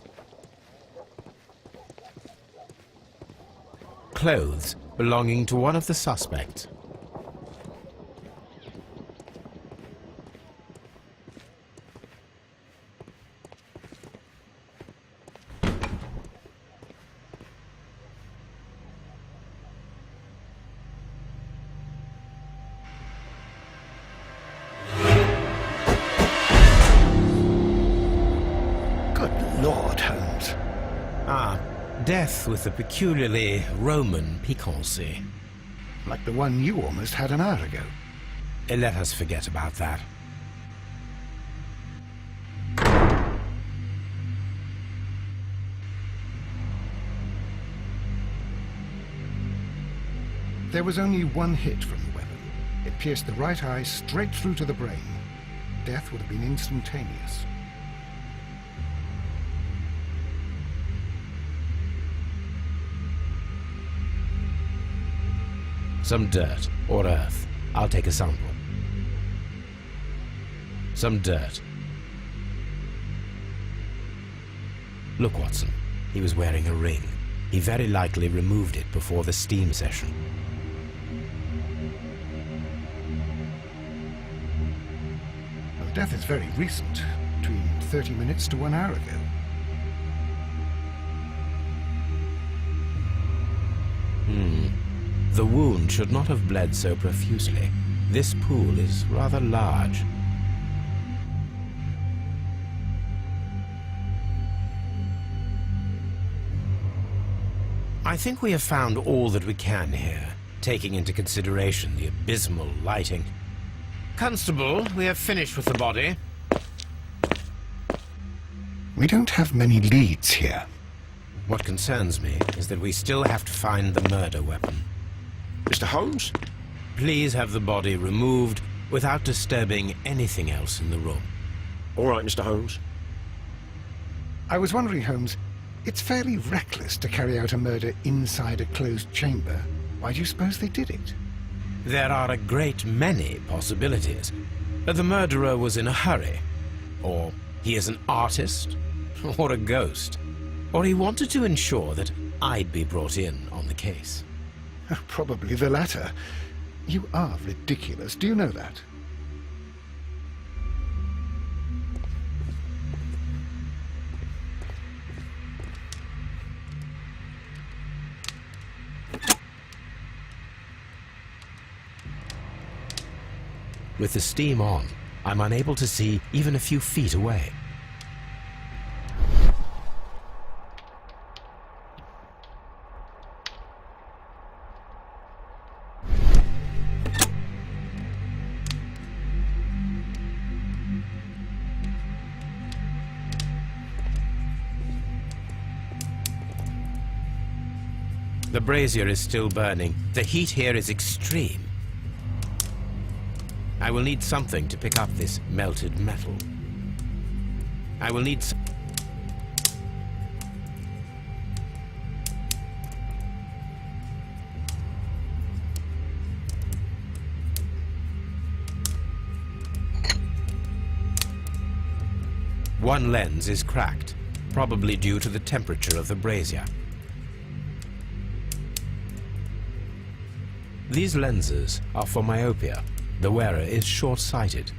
Clothes belonging to one of the suspects. Lord, Holmes. Ah, death with a peculiarly Roman piquancy. Like the one you almost had an hour ago. Let us forget about that. There was only one hit from the weapon. It pierced the right eye straight through to the brain. Death would have been instantaneous. Some dirt or earth. I'll take a sample. Some dirt. Look, Watson. He was wearing a ring. He very likely removed it before the steam session. Well, the death is very recent. Between 30 minutes to 1 hour ago. The wound should not have bled so profusely. This pool is rather large. I think we have found all that we can here, taking into consideration the abysmal lighting. Constable, we have finished with the body. We don't have many leads here. What concerns me is that we still have to find the murder weapon. Mr. Holmes? Please have the body removed without disturbing anything else in the room. All right, Mr. Holmes. I was wondering, Holmes, it's fairly reckless to carry out a murder inside a closed chamber. Why do you suppose they did it? There are a great many possibilities. The murderer was in a hurry, or he is an artist, or a ghost, or he wanted to ensure that I'd be brought in on the case. Probably the latter. You are ridiculous. Do you know that? With the steam on, I'm unable to see even a few feet away. The brazier is still burning. The heat here is extreme. I will need something to pick up this melted metal. I will need One lens is cracked, probably due to the temperature of the brazier. These lenses are for myopia. The wearer is short-sighted.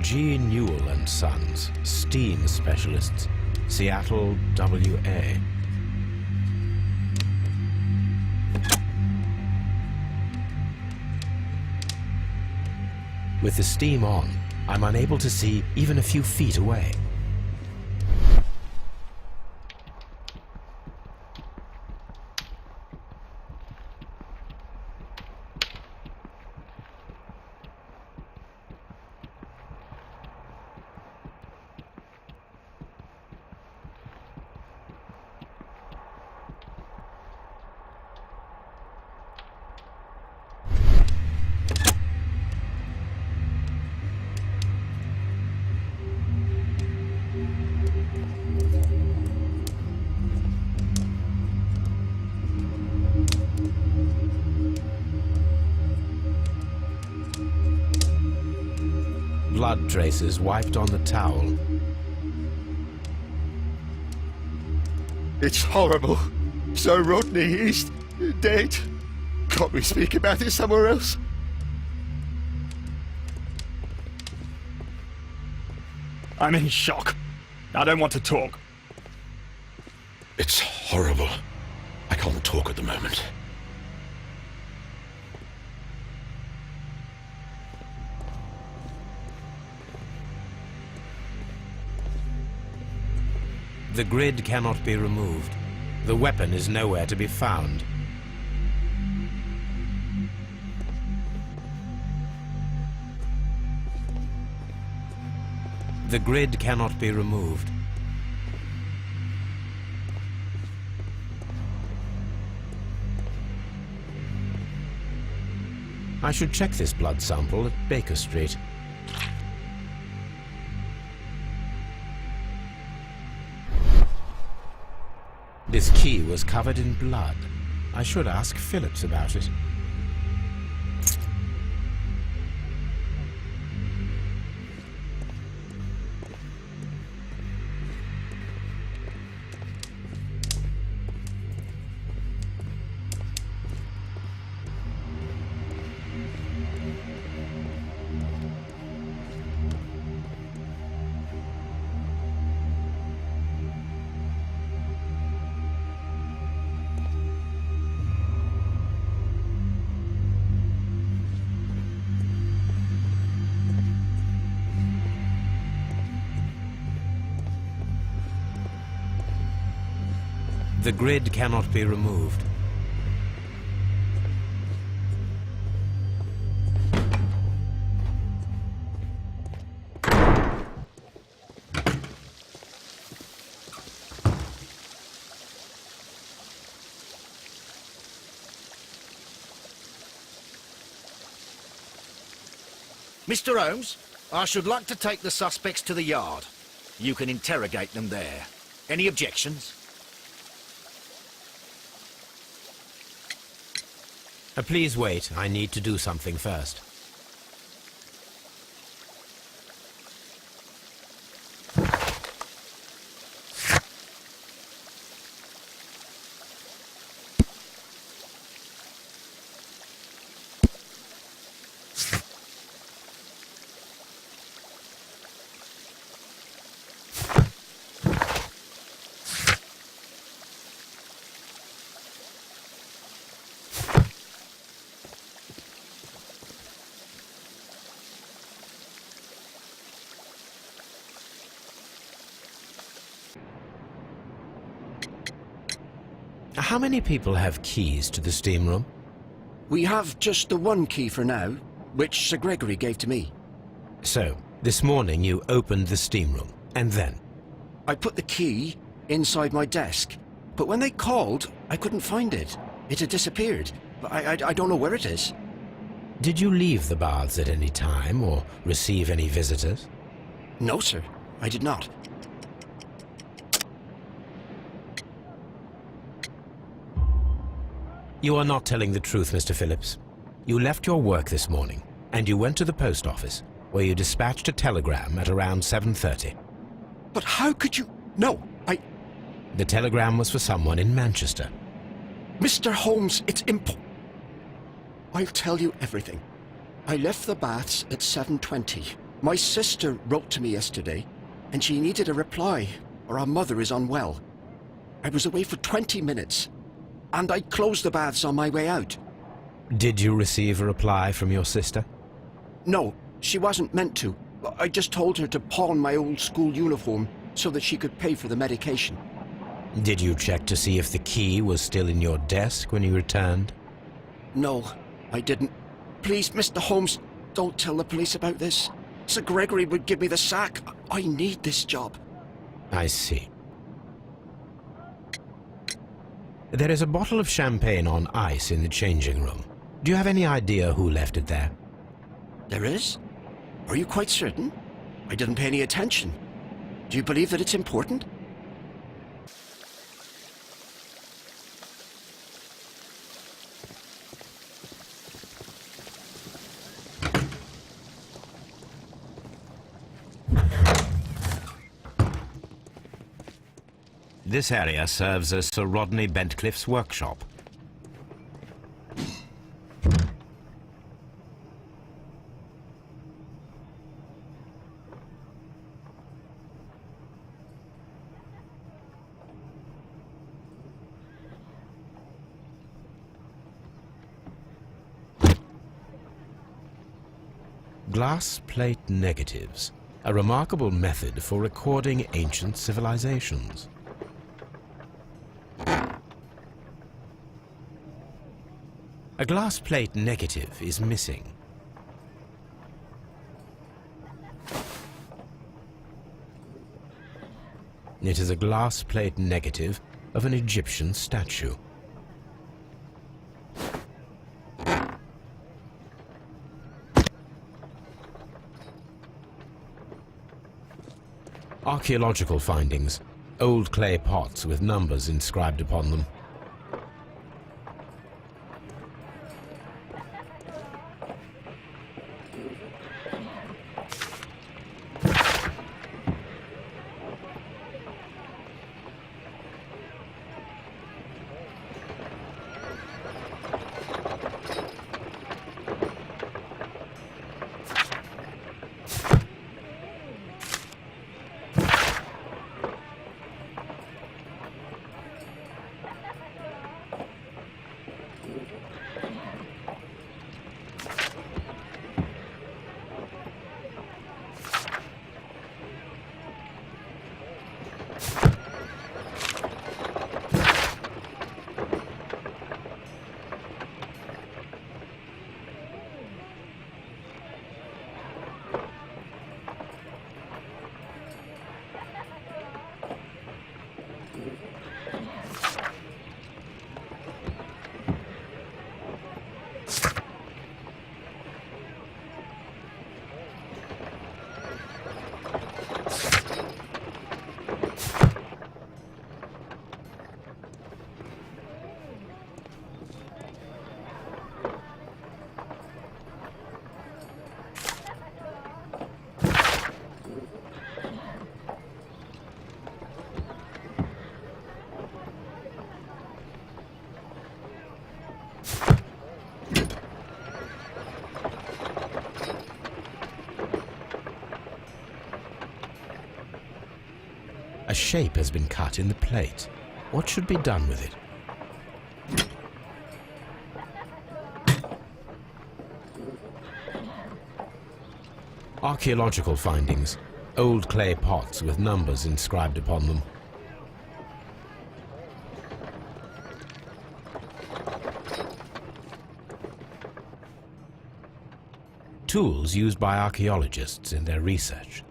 G. Newell and Sons, steam specialists, Seattle, WA. With the steam on, I'm unable to see even a few feet away. Blood traces wiped on the towel. It's horrible. So Rodney, he's dead. Can't we speak about it somewhere else? I'm in shock. I don't want to talk. It's horrible. I can't talk at the moment. The grid cannot be removed. The weapon is nowhere to be found. The grid cannot be removed. I should check this blood sample at Baker Street. This key was covered in blood. I should ask Phillips about it. The grid cannot be removed. Mr. Holmes, I should like to take the suspects to the yard. You can interrogate them there. Any objections? Please wait. I need to do something first. How many people have keys to the steam room? We have just the one key for now, which Sir Gregory gave to me. So, this morning you opened the steam room, and then? I put the key inside my desk, but when they called, I couldn't find it. It had disappeared. I don't know where it is. Did you leave the baths at any time, or receive any visitors? No, sir, I did not. You are not telling the truth, Mr. Phillips. You left your work this morning, and you went to the post office, where you dispatched a telegram at around 7:30. But how could you... No, The telegram was for someone in Manchester. Mr. Holmes, it's I'll tell you everything. I left the baths at 7:20. My sister wrote to me yesterday, and she needed a reply, or our mother is unwell. I was away for 20 minutes, and I closed the baths on my way out. Did you receive a reply from your sister? No, She wasn't meant to. I just told her to pawn my old school uniform so that she could pay for the medication. Did you check to see if the key was still in your desk when you returned? No, I didn't. Please, Mr. Holmes, don't tell the police about this. Sir Gregory would give me the sack. I need this job. I see. There is a bottle of champagne on ice in the changing room. Do you have any idea who left it there? There is? Are you quite certain? I didn't pay any attention. Do you believe that it's important? This area serves as Sir Rodney Bentcliffe's workshop. Glass plate negatives, a remarkable method for recording ancient civilizations. A glass plate negative is missing. It is a glass plate negative of an Egyptian statue. Archaeological findings, old clay pots with numbers inscribed upon them. A shape has been cut in the plate. What should be done with it? Archaeological findings, old clay pots with numbers inscribed upon them. Tools used by archaeologists in their research.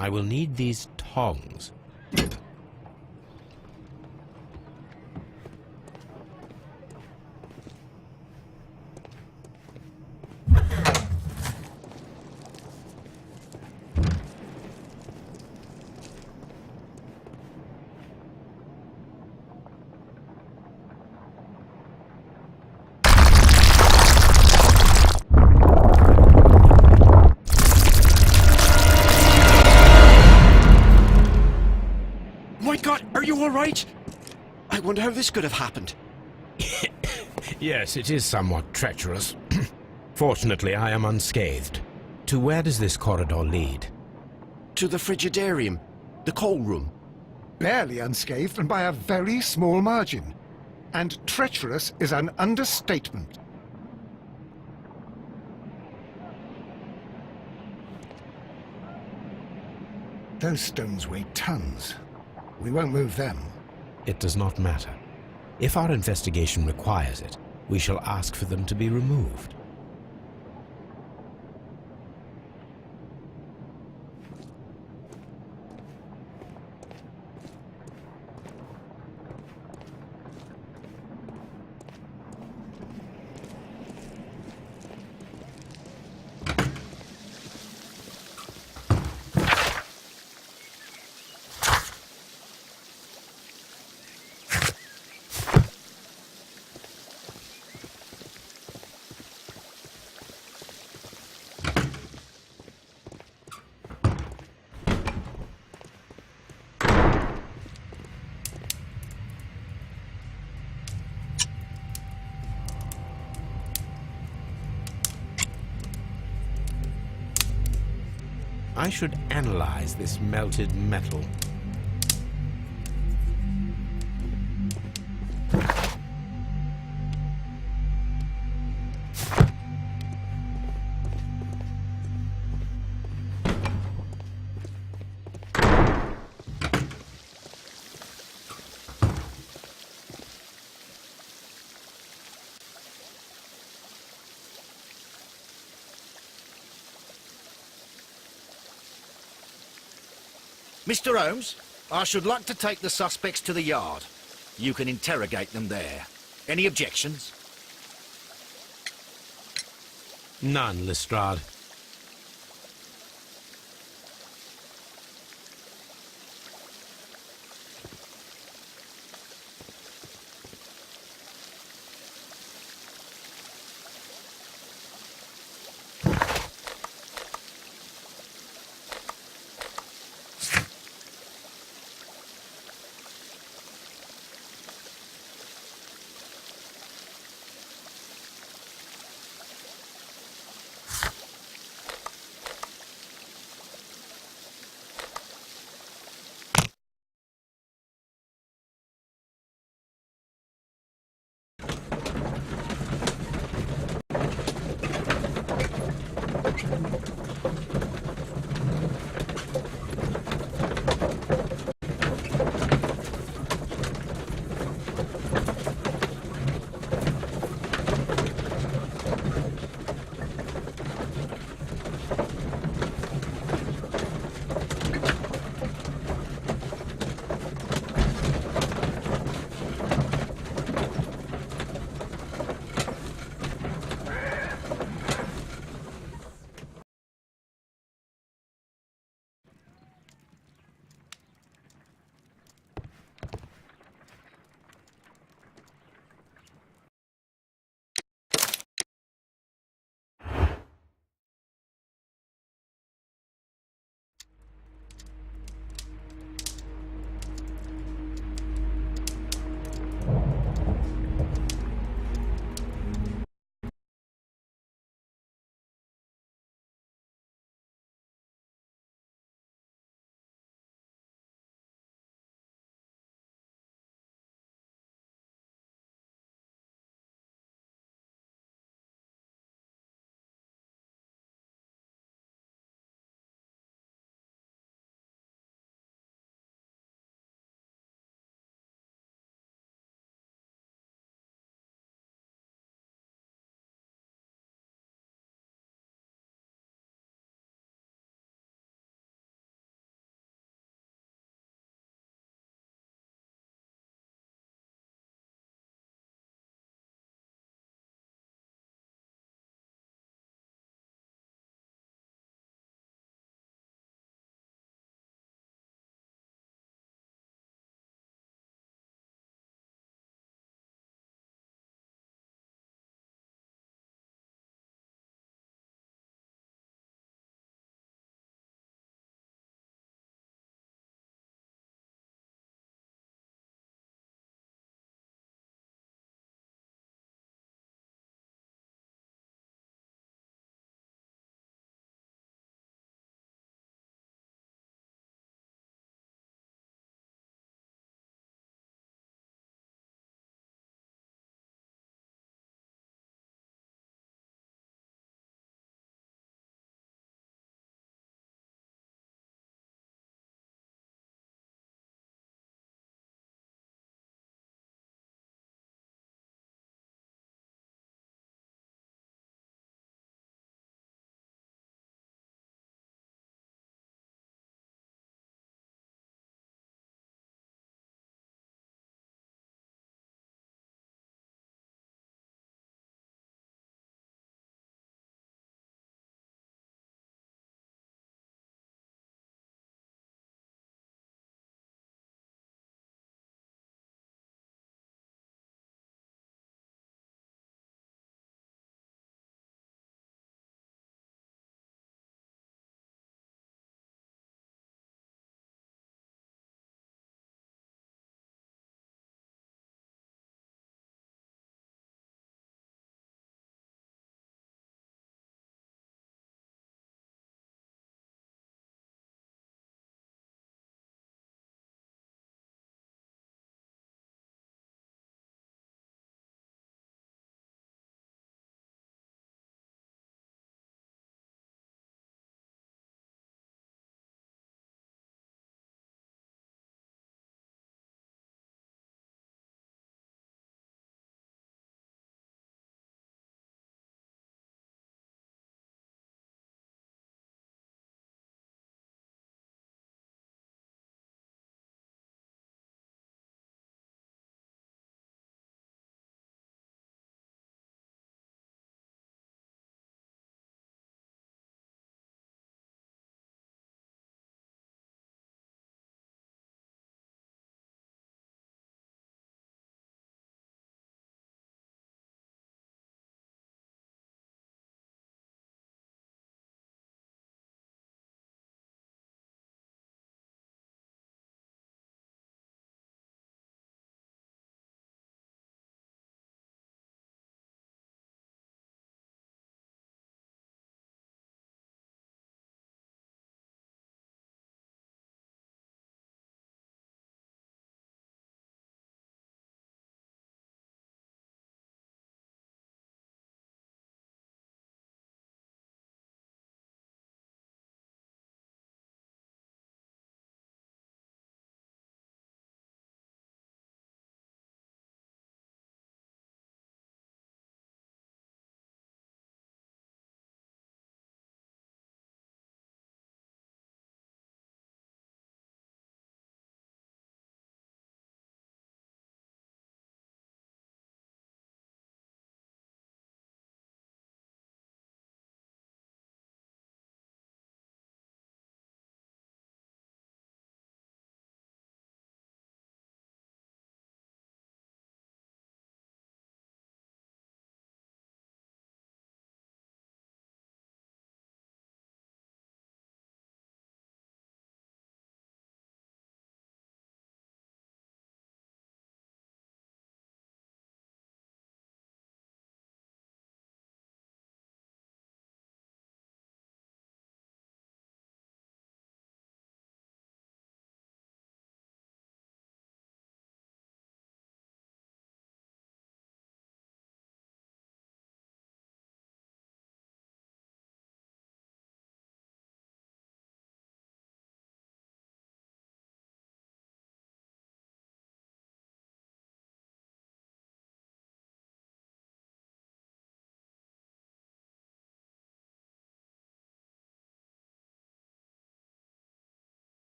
I will need these tongs. All right? I wonder how this could have happened. Yes, it is somewhat treacherous. Fortunately, I am unscathed. To where does this corridor lead? To the frigidarium, the coal room. Barely unscathed and by a very small margin. and treacherous is an understatement. Those stones weigh tons. We won't move them. It does not matter. If our investigation requires it, we shall ask for them to be removed. I should analyze this melted metal. Mr. Holmes, I should like to take the suspects to the yard. You can interrogate them there. Any objections? None, Lestrade.